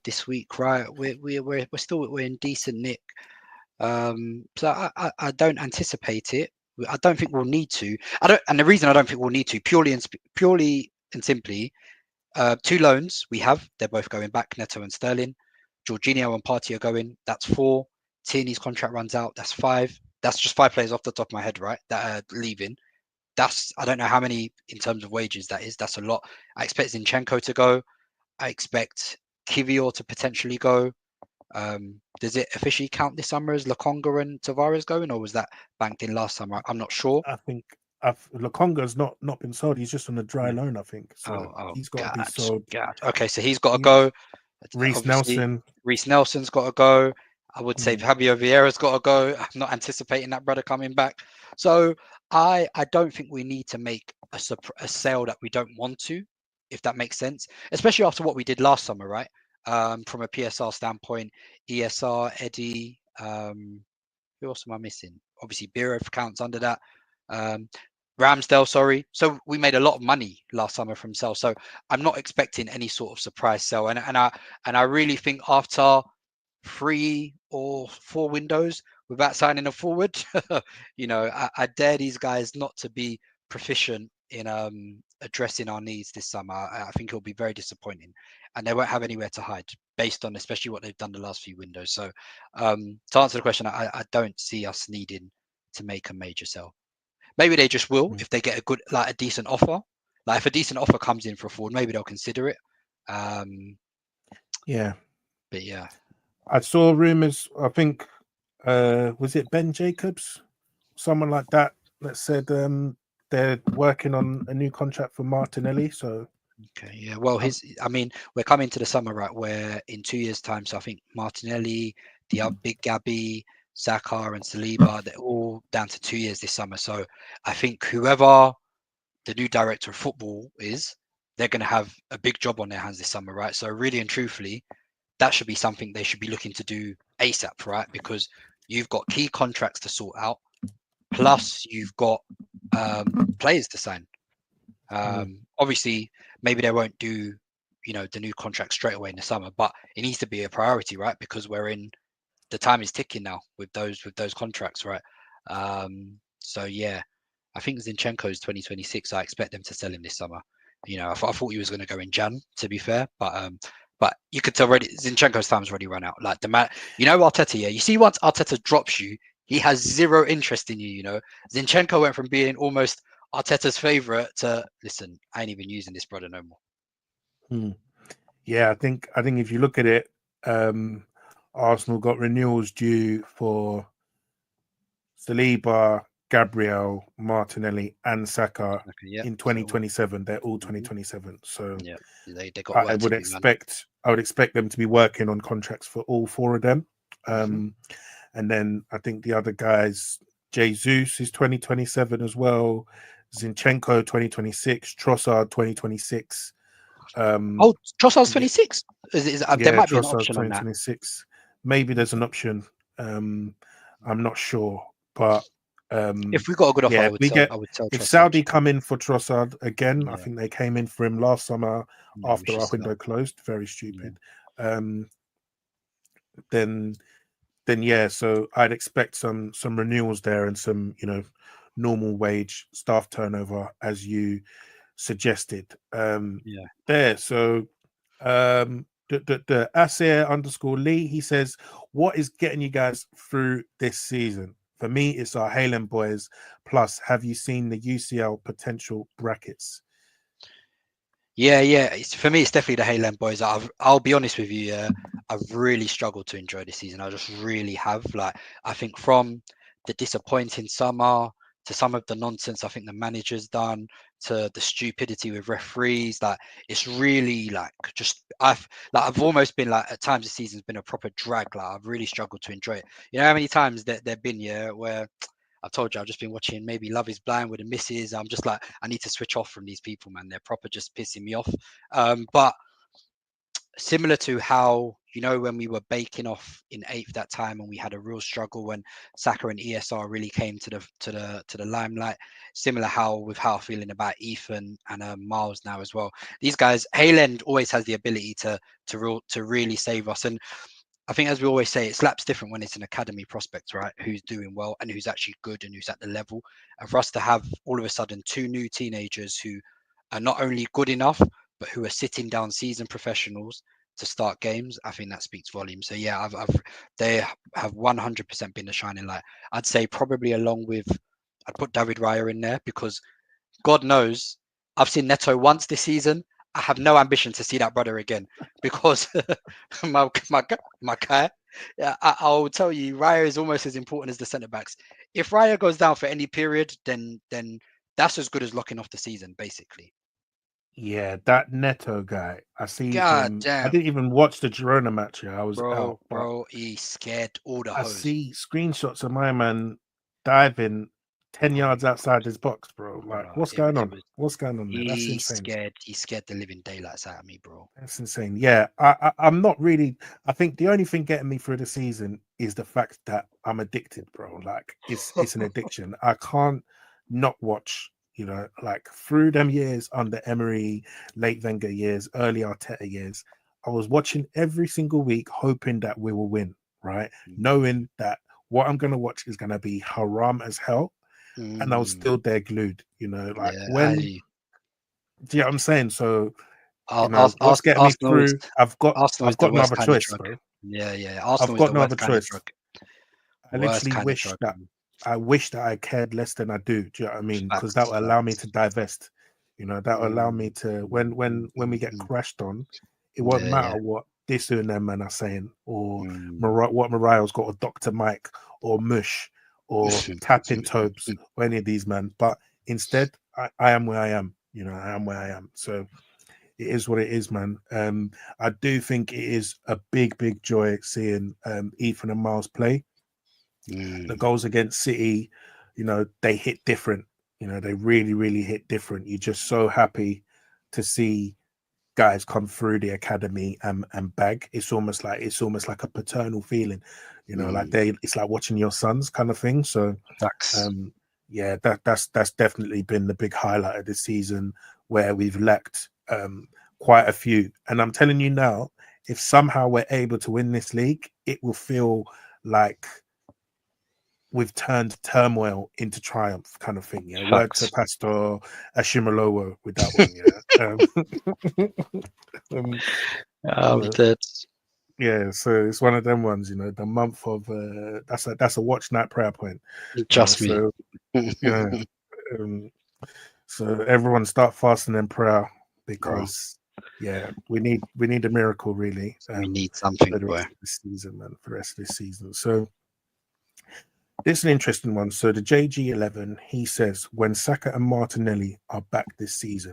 this week, right? We're in decent nick. So I don't anticipate it. I don't think we'll need to. And the reason I don't think we'll need to, purely and simply, two loans we have. They're both going back, Neto and Sterling. Jorginho and Partey are going. That's 4. Tierney's contract runs out. That's 5. That's just 5 players off the top of my head, right? That are leaving. I don't know how many in terms of wages that is. That's a lot. I expect Zinchenko to go. I expect Kivior to potentially go. Does it officially count this summer as Lokonga and Tavares going, or was that banked in last summer? I'm not sure. I think Lokonga's not been sold. He's just on a dry loan, I think. So he's got to be sold. Okay, so he's got to go. Reece Nelson's got to go. I would say Fabio Vieira's got to go. I'm not anticipating that brother coming back. So I don't think we need to make a sale that we don't want to, if that makes sense, especially after what we did last summer, right? From a PSR standpoint, ESR, Eddie, who else am I missing? Obviously, Biro counts under that. Ramsdale, sorry. So we made a lot of money last summer from sale. So I'm not expecting any sort of surprise sale. And I really think after 3 or 4 windows without signing a forward, I dare these guys not to be proficient in addressing our needs this summer. I think it'll be very disappointing, and they won't have anywhere to hide based on especially what they've done the last few windows. So to answer the question, I don't see us needing to make a major sell. Maybe they just will if they get a decent offer. Like if a decent offer comes in for a forward, maybe they'll consider it. Yeah. But yeah. I saw rumors, I think was it Ben Jacobs, someone like that said they're working on a new contract for Martinelli. So okay, yeah. Well, we're coming to the summer, right? Where in 2 years' time, so I think Martinelli, the other big Gabby, Saka, and Saliba, they're all down to 2 years this summer. So I think whoever the new director of football is, they're going to have a big job on their hands this summer, right? So really and truthfully, that should be something they should be looking to do ASAP, right? Because you've got key contracts to sort out, plus you've got players to sign. Obviously, maybe they won't do, the new contract straight away in the summer, but it needs to be a priority, right? Because the time is ticking now with those contracts, right? So yeah, I think Zinchenko's 2026. I expect them to sell him this summer. I thought he was going to go in Jan, to be fair, but you could tell already Zinchenko's time's already run out. Like the man, Arteta. Yeah, you see, once Arteta drops you, he has zero interest in you. Zinchenko went from being almost Arteta's favorite to listen. I ain't even using this brother no more. Yeah, I think if you look at it, Arsenal got renewals due for Saliba, Gabriel, Martinelli, and Saka in 2027. They're all 2027. So yeah, they got. I would expect them to be working on contracts for all four of them. And then I think the other guys, Jesus is 2027 as well. Zinchenko 2026, Trossard 2026. Trossard's 26. There might be an option on that. 2026. Maybe there's an option. I'm not sure, but if we got a good offer, I would tell if Trossard. Saudi come in for Trossard again, I think they came in for him last summer after our window closed. Very stupid. Then yeah, so I'd expect some renewals there and some normal wage staff turnover as you suggested. There. So the Asir _Lee, he says, what is getting you guys through this season? For me, it's our Haaland boys. Plus, have you seen the UCL potential brackets? Yeah. For me, it's definitely the Haaland boys. I'll be honest with you. I've really struggled to enjoy this season. I just really have. Like, I think from the disappointing summer to some of the nonsense I think the manager's done, to the stupidity with referees, like it's really I've almost been like, at times the season's been a proper drag. Like I've really struggled to enjoy it. You know how many times there've been where I've told you I've just been watching maybe Love is Blind with the missus. I'm just like, I need to switch off from these people, man. They're proper just pissing me off. But similar to how, when we were baking off in 8th that time and we had a real struggle when Saka and ESR really came to the limelight, similar how I'm feeling about Ethan and Miles now as well. These guys, Haaland always has the ability to really save us. And I think, as we always say, it slaps different when it's an academy prospect, right? Who's doing well and who's actually good and who's at the level. And for us to have all of a sudden 2 new teenagers who are not only good enough, but who are sitting down seasoned professionals to start games, I think that speaks volumes. So yeah, they have 100% been the shining light. I'd say probably along with, I'd put David Raya in there, because God knows I've seen Neto once this season. I have no ambition to see that brother again, because my guy, I'll tell you, Raya is almost as important as the centre backs. If Raya goes down for any period, then that's as good as locking off the season, basically. Yeah, that Neto guy. I see him. Damn. I didn't even watch the Girona match. I was out. Bro, he scared all the hoes. I see screenshots of my man diving 10 yards outside his box, bro. Like, what's going on? What's going on there? That's insane. He scared the living daylights out of me, bro. That's insane. Yeah, I'm not really. I think the only thing getting me through the season is the fact that I'm addicted, bro. Like, it's an addiction. I can't not watch. Like through them years under Emery, late Wenger years, early Arteta years, I was watching every single week, hoping that we will win, right? Knowing that what I'm going to watch is going to be haram as hell. And I was still there glued, do you know what I'm saying? So, what's getting me through? I've got no other choice, bro. Yeah. I've got no other choice. I literally wish that I cared less than I do. Do you know what I mean? Because that will allow me to divest. That will allow me to, when we get crashed on, it won't matter what this and them man are saying, or what Mariah's got, or Dr. Mike, or Mush, or Tapping Tobes, or any of these man. But instead, I am where I am. You know, I am where I am. So it is what it is, man. I do think it is a big joy seeing Ethan and Miles play. The goals against City, you know, they hit different. You know, they really hit different. You're just so happy to see guys come through the academy and bag. It's almost like a paternal feeling, you know, like it's like watching your sons kind of thing. So yeah, that's definitely been the big highlight of this season, where we've lacked quite a few. And I'm telling you now, if somehow we're able to win this league, it will feel like we've turned turmoil into triumph, kind of thing. Yeah, word to Pastor Ashimolowo with that one. Yeah. Yeah, so it's one of them ones, you know. The month of that's a watch night prayer point. Trust me. So, yeah. So everyone start fasting and prayer, because we need a miracle, really. We need something for the rest of this season, man. For the rest of this season. So this is an interesting one. So the JG11, he says, when Saka and Martinelli are back this season,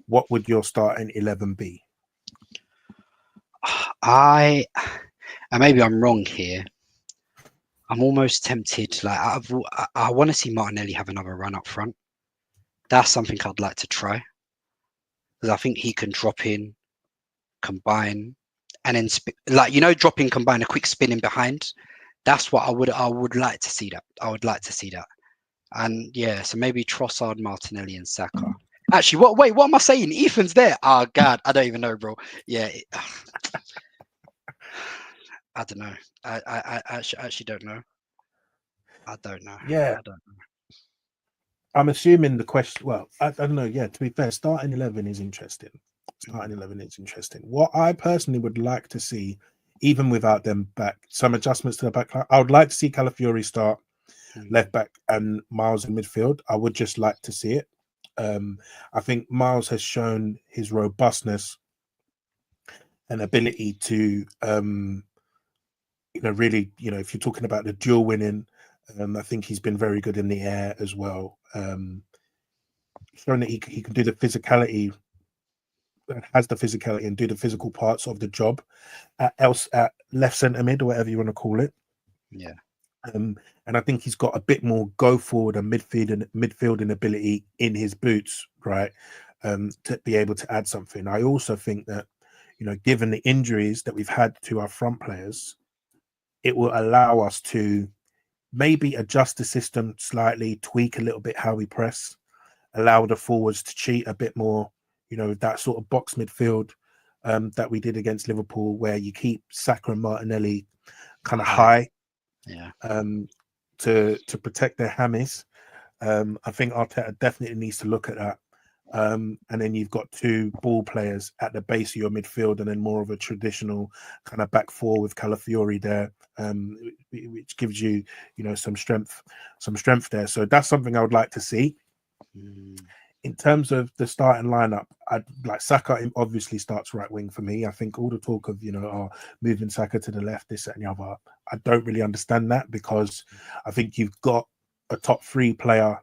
what would your starting 11 be? And maybe I'm wrong here. I'm almost tempted. Like I want to see Martinelli have another run up front. That's something I'd like to try, because I think he can drop in, combine, and then drop in, combine, a quick spin in behind. That's what I would like to see. I would like to see that. And yeah, so maybe Trossard, Martinelli, and Saka. Actually, what am I saying? Ethan's there. Oh God, I don't even know, bro. Yeah, I don't know. I actually don't know. I don't know. Yeah, I don't know. I'm assuming the question. Well, I don't know. Yeah, to be fair, starting 11 is interesting. Starting 11 is interesting. What I personally would like to see, even without them back, some adjustments to the back line. I would like to see Calafiori start left back and Miles in midfield. I would just like to see it. I think Miles has shown his robustness and ability to, really, if you're talking about the dual winning, I think he's been very good in the air as well. Showing that he can do the physicality, has the physicality and do the physical parts of the job at left centre mid, or whatever you want to call it. Yeah. And I think he's got a bit more go forward and midfielding ability in his boots, right? To be able to add something. I also think that, given the injuries that we've had to our front players, it will allow us to maybe adjust the system slightly, tweak a little bit how we press, allow the forwards to cheat a bit more, that sort of box midfield that we did against Liverpool, where you keep Saka and Martinelli kind of high, to protect their hammies. I think Arteta definitely needs to look at that. And then you've got two ball players at the base of your midfield, and then more of a traditional kind of back four with Calafiori there, which gives you, some strength there. So that's something I would like to see. In terms of the starting lineup, I'd like Saka obviously starts right wing for me. I think all the talk of, moving Saka to the left, this, that, and the other, I don't really understand that, because I think you've got a top 3 player,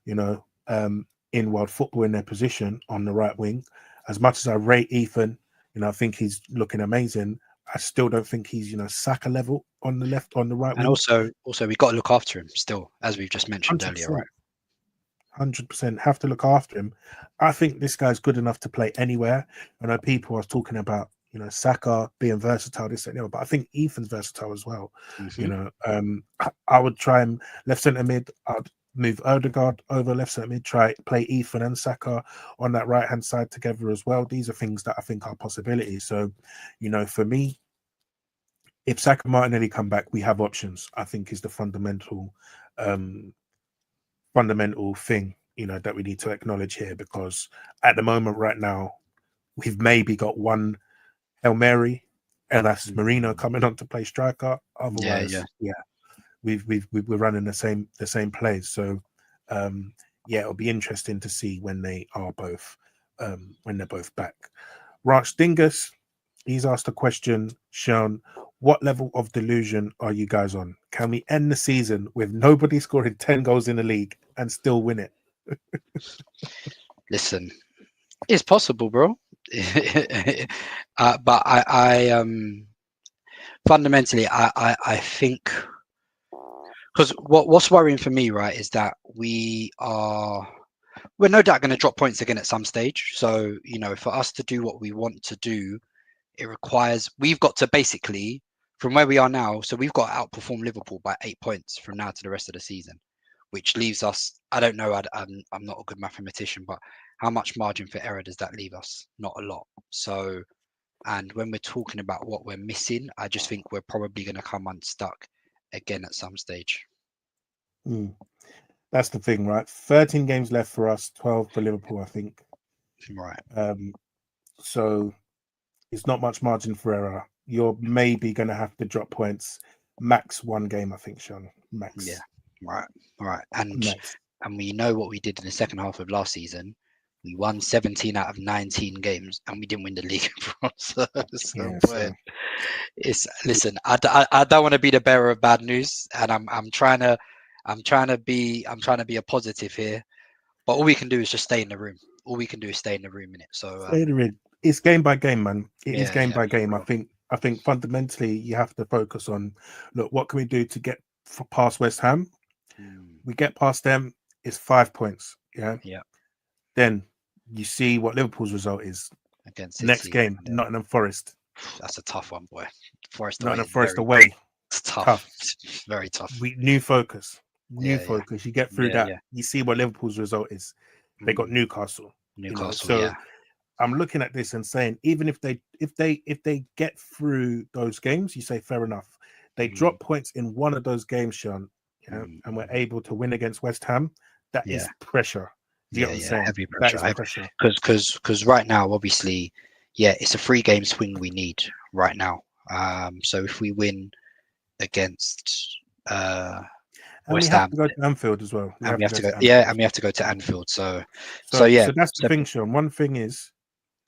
in world football in their position on the right wing. As much as I rate Ethan, I think he's looking amazing, I still don't think he's, Saka level on the right wing. And also we've got to look after him still, as we've just mentioned 100%. earlier, right? 100% have to look after him. I think this guy's good enough to play anywhere. I know people are talking about, Saka being versatile, this and that, but I think Ethan's versatile as well. I would try him left centre mid. I'd move Odegaard over left centre mid, play Ethan and Saka on that right hand side together as well. These are things that I think are possibilities. So, for me, if Saka and Martinelli come back, we have options, I think, is the fundamental thing, that we need to acknowledge here, because at the moment right now, we've maybe got one Hail Mary, and that's Marino coming on to play striker. Otherwise, we're running the same plays. So it'll be interesting to see when they are both when they're both back. Ranch Dingus, He's asked a question, Sean. What level of delusion are you guys on? Can we end the season with nobody scoring 10 goals in the league and still win it? Listen, it's possible, bro. But I fundamentally, I think, because what's worrying for me, right, is that we're no doubt going to drop points again at some stage. So, you know, for us to do what we want to do, it requires, we've got to basically, from where we are now, so we've got to outperform Liverpool by 8 points from now to the rest of the season, which leaves us, I don't know, I'm not a good mathematician, but how much margin for error does that leave us? Not a lot. So, and when we're talking about what we're missing, I just think we're probably going to come unstuck again at some stage. That's the thing, right? 13 games left for us, 12 for Liverpool, I think. Right. So it's not much margin for error. You're maybe going to have to drop points. Max one game, I think, Sean. Max. Yeah. Right. And Max. And we know what we did in the second half of last season. We won 17 out of 19 games, and we didn't win the league. So it's listen. I don't want to be the bearer of bad news, and I'm trying to be a positive here. But all we can do is just stay in the room. All we can do is stay in the room in it. So it's game by game, man. It is game by game. I think fundamentally you have to focus on, look, what can we do to get past West Ham? We get past them, it's 5 points. Yeah. Then you see what Liverpool's result is against City. Next game, Nottingham Forest. That's a tough one, boy. Nottingham Forest away. It's tough. It's very tough. New focus. You get through that. You see what Liverpool's result is. They got Newcastle. I'm looking at this and saying, even if they get through those games, you say fair enough. They drop points in one of those games, Sean, and we're able to win against West Ham. That is pressure. Heavy pressure. Because right now, obviously, it's a 3-game swing we need right now. So if we win against West Ham, we have to go to Anfield as well. And we have to go to Anfield. So that's the thing, Sean. One thing is,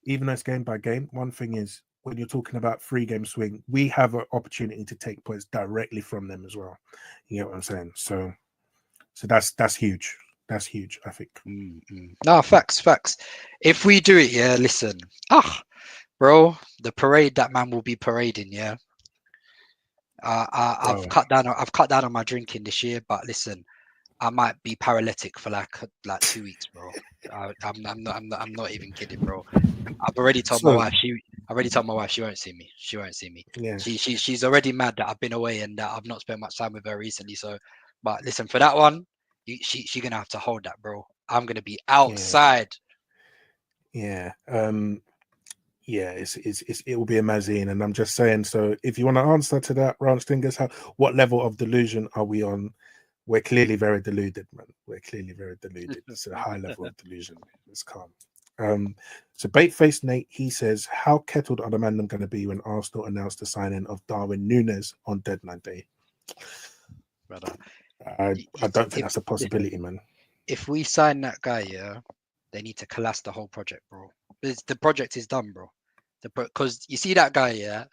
even though it's game by game, one thing is, when you're talking about 3-game swing, we have an opportunity to take points directly from them as well. You know what I'm saying? So that's huge. That's huge, I think. No, facts. If we do it, listen, bro, the parade that man will be parading, I've cut down on my drinking this year, but listen, I might be paralytic for like 2 weeks, bro. I'm not even kidding, bro. I've already told my wife she won't see me. She won't see me. Yeah. She's already mad that I've been away and that I've not spent much time with her recently. So, but listen, for that one, she's gonna have to hold that, bro. I'm gonna be outside. It will be amazing, and I'm just saying. So, if you want to answer to that, Ranch Fingers, what level of delusion are we on? We're clearly very deluded, man. We're clearly very deluded. It's a high level of delusion. It's calm. So Baitface Nate, he says, how kettled are the man going to be when Arsenal announced the signing of Darwin Núñez on deadline day? Brother, I don't think that's a possibility, man. If we sign that guy, they need to collapse the whole project, bro. The project is done, bro. Because you see that guy,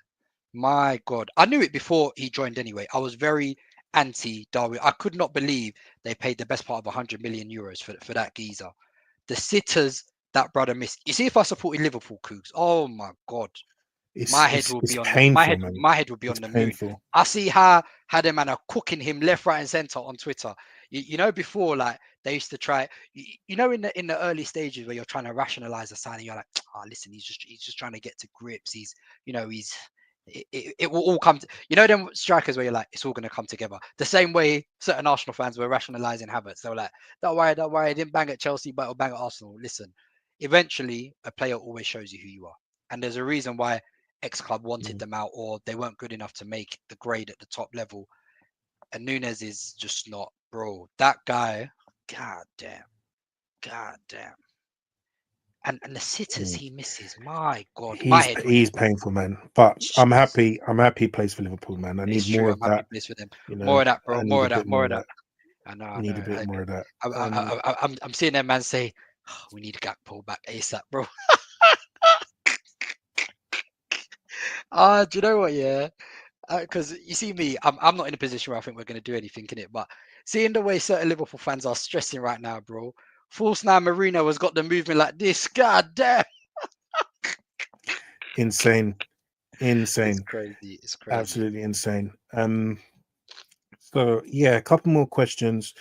my God, I knew it before he joined anyway. I was very anti-Darwin. I could not believe they paid the best part of 100 million euros for that geezer. The sitters that brother missed. You see, if I supported Liverpool, Cougs, oh my God, my head would be on the moon. I see how them man are cooking him left, right, and center on Twitter. You know, before, like, they used to try. You know, in the early stages where you're trying to rationalize a signing, you're like, listen, he's just trying to get to grips. It will all come to, them strikers where you're like, it's all going to come together. The same way certain Arsenal fans were rationalizing Havertz. They were like, don't worry, I didn't bang at Chelsea, but I'll bang at Arsenal. Listen, eventually a player always shows you who you are. And there's a reason why X-Club wanted them out, or they weren't good enough to make the grade at the top level. And Núñez is just not, bro. That guy, god damn. And the sitters he misses, my God, he's painful, man. But I'm happy he plays for Liverpool, man. I need more of that. More of that, bro. More of that. I know. I need a bit more of that. I'm seeing that man say, we need Gakpo back ASAP, bro. Do you know what? Yeah, because you see me, I'm not in a position where I think we're going to do anything in it. But seeing the way certain Liverpool fans are stressing right now, bro. False Nine Marino has got them moving like this. God damn, Insane. it's crazy. It's crazy. Absolutely insane. So yeah, a couple more questions.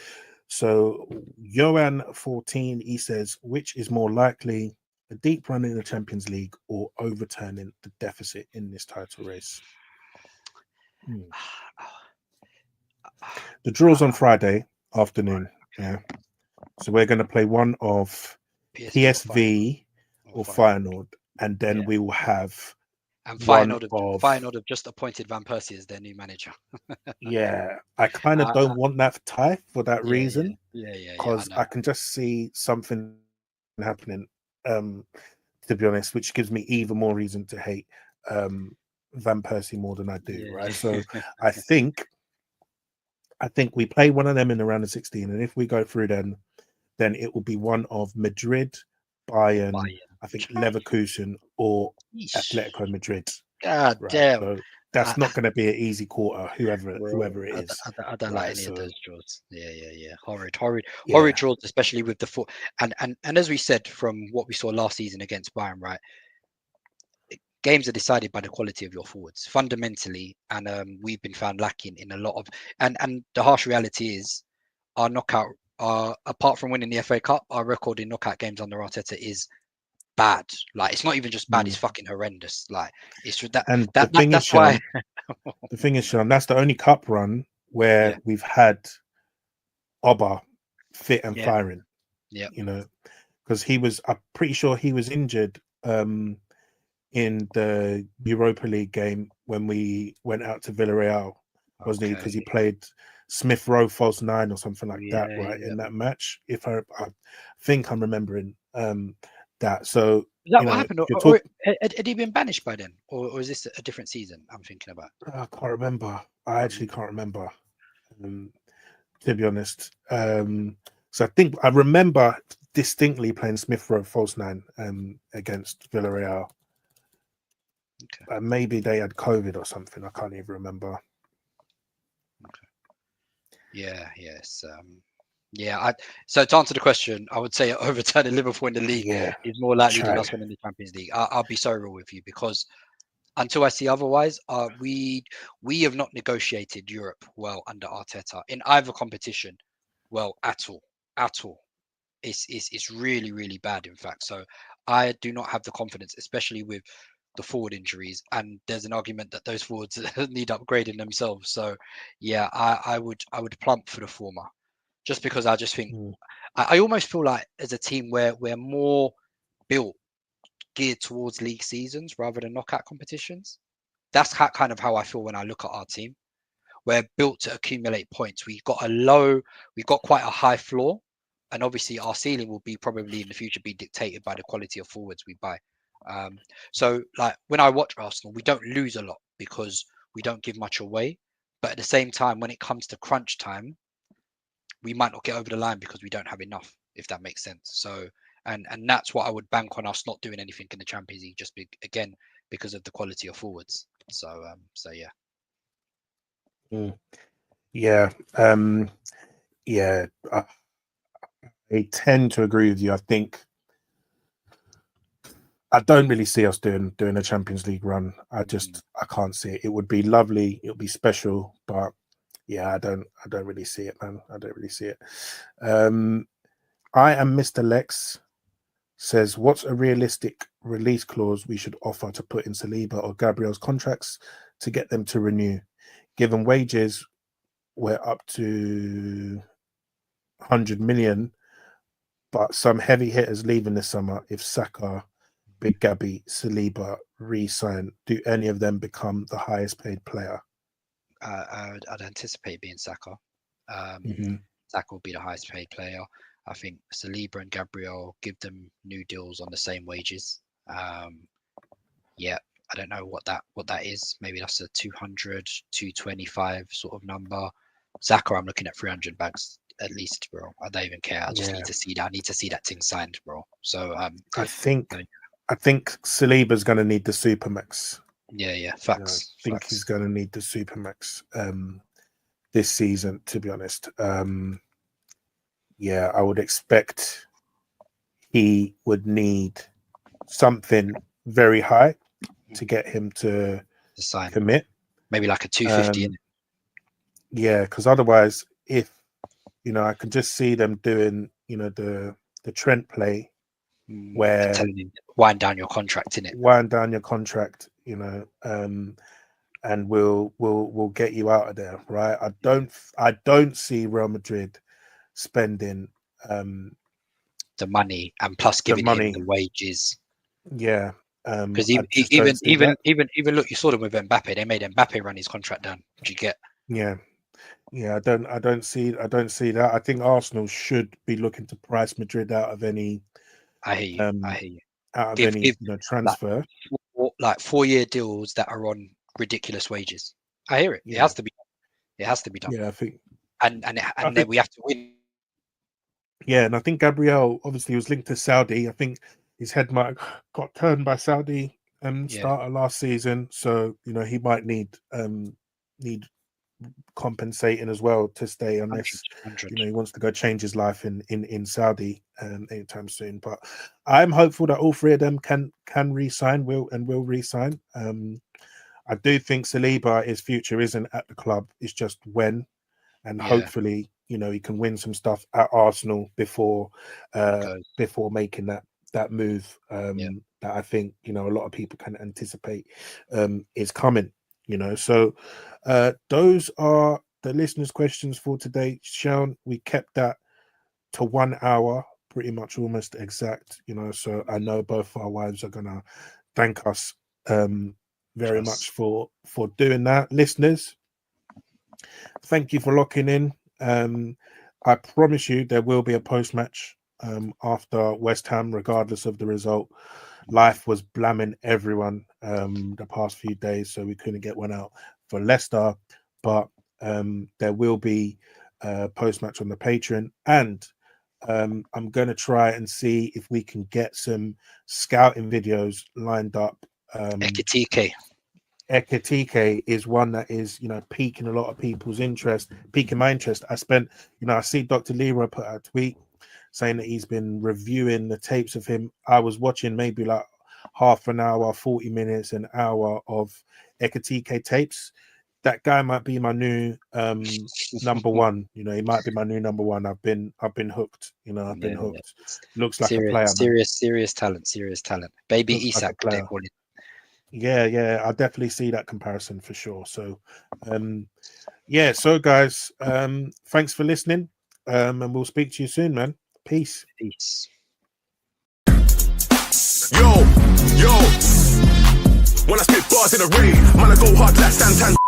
So Johan14, he says, which is more likely, a deep run in the Champions League or overturning the deficit in this title race? The draw's on Friday afternoon. Yeah. So we're going to play one of PSV or Feyenoord, and then we will have and one Feyenoord have just appointed Van Persie as their new manager. Yeah, I kind of don't want that tie for that reason. Yeah. Because I can just see something happening. To be honest, which gives me even more reason to hate Van Persie more than I do. Right. So I think we play one of them in the round of 16, and if we go through, then it will be one of Madrid, Bayern. I think Leverkusen or Atletico Madrid. God damn. So that's not going to be an easy quarter, whoever it is. I don't like any of those draws. Yeah. Horrid draws, especially with the foot. And as we said from what we saw last season against Bayern, right? Games are decided by the quality of your forwards fundamentally, and we've been found lacking in a lot of. And the harsh reality is, our knockout, apart from winning the FA Cup, our record in knockout games under Arteta is bad. Like, it's not even just bad; it's fucking horrendous. Like, it's that. And that's why. The thing is, Sean, that's the only cup run where we've had Oba fit and firing. Yeah, you know, because I'm pretty sure he was injured in the Europa League game when we went out to Villarreal, wasn't he? Because he played Smith Rowe false 9 or something like that, right? In that match, if I think I'm remembering that. So is that what happened? Or had he been banished by then, or is this a different season? I'm thinking about. I can't remember. I actually can't remember. To be honest, so I think I remember distinctly playing Smith Rowe false 9 against Villarreal. Maybe they had COVID or something. I can't even remember. Yes. So to answer the question, I would say overturning Liverpool in the league is more likely than us winning the Champions League. I'll be so real with you, because until I see otherwise, we have not negotiated Europe well under Arteta in either competition. Well, at all. It's really, really bad, in fact. So I do not have the confidence, especially with the forward injuries, and there's an argument that those forwards need upgrading themselves. So yeah, I would plump for the former, just because I just think I almost feel like as a team we're more built geared towards league seasons rather than knockout competitions. That's kind of how I feel when I look at our team. We're built to accumulate points. We've got quite a high floor, and obviously our ceiling will be probably in the future be dictated by the quality of forwards we buy. So like when I watch Arsenal, we don't lose a lot because we don't give much away. But at the same time, when it comes to crunch time, we might not get over the line because we don't have enough, if that makes sense. So, and that's what I would bank on us not doing anything in the Champions League, just again because of the quality of forwards. So I tend to agree with you. I think I don't really see us doing a Champions League run. I can't see it. It would be lovely. It would be special, but yeah, I don't really see it, man. I don't really see it. I am Mr. Lex says, what's a realistic release clause we should offer to put in Saliba or Gabriel's contracts to get them to renew? Given wages, we're up to 100 million, but some heavy hitters leaving this summer. If Saka, Big Gabby, Saliba re-sign, do any of them become the highest paid player? I'd anticipate being Saka. Saka will be the highest paid player. I think Saliba and Gabriel, give them new deals on the same wages. I don't know what that is. Maybe that's a 200, 225 sort of number. Saka, I'm looking at 300 bags at least, bro. I don't even care. I just need to see that. I need to see that thing signed, bro. So I think Saliba's going to need the Supermax Yeah. Facts. I think he's going to need the Supermax this season, to be honest. Yeah, I would expect he would need something very high to get him to sign. Commit. Maybe like a 250. Yeah, because otherwise, if I can just see them doing, the Trent play where telling him wind down your contract, innit? Wind down your contract, and we'll get you out of there, right? I don't see Real Madrid spending the money and plus giving him the wages. Yeah. Because even look, you saw them with Mbappe. They made Mbappe run his contract down. Did you get? Yeah. I don't see that. I think Arsenal should be looking to price Madrid out of any. I hear you. Out of any transfer, like 4-year deals that are on ridiculous wages. I hear it. Yeah. It has to be done. Yeah, I think. And then we have to win. Yeah, and I think Gabriel obviously was linked to Saudi. I think his head might have got turned by Saudi starter last season, so he might need compensating as well to stay, unless 100. He wants to go change his life in Saudi anytime soon. But I'm hopeful that all three of them can re-sign, will re-sign. I do think Saliba, his future isn't at the club; it's just when, and hopefully he can win some stuff at Arsenal before making that move that I think a lot of people can anticipate is coming. So those are the listeners' questions for today. Seun, we kept that to 1 hour, pretty much almost exact. So I know both our wives are gonna thank us very much for doing that. Listeners, thank you for locking in. I promise you there will be a post-match after West Ham, regardless of the result. Life was blamming everyone the past few days, so we couldn't get one out for Leicester. But there will be a post-match on the Patreon, and I'm going to try and see if we can get some scouting videos lined up. Ekitike is one that is, piquing a lot of people's interest, piquing my interest. I see Dr. Leroy put out a tweet saying that he's been reviewing the tapes of him. I was watching maybe like half an hour, 40 minutes, an hour of Ekitike tapes. That guy might be my new number one. He might be my new number one. I've been hooked. I've been hooked. Looks like a player. Serious talent. Baby Looks Isak, like they call it. Yeah, I definitely see that comparison for sure. So, so guys, thanks for listening, and we'll speak to you soon, man. Peace. Yo, when I spit bars in a raid, man, I go hard like Santan.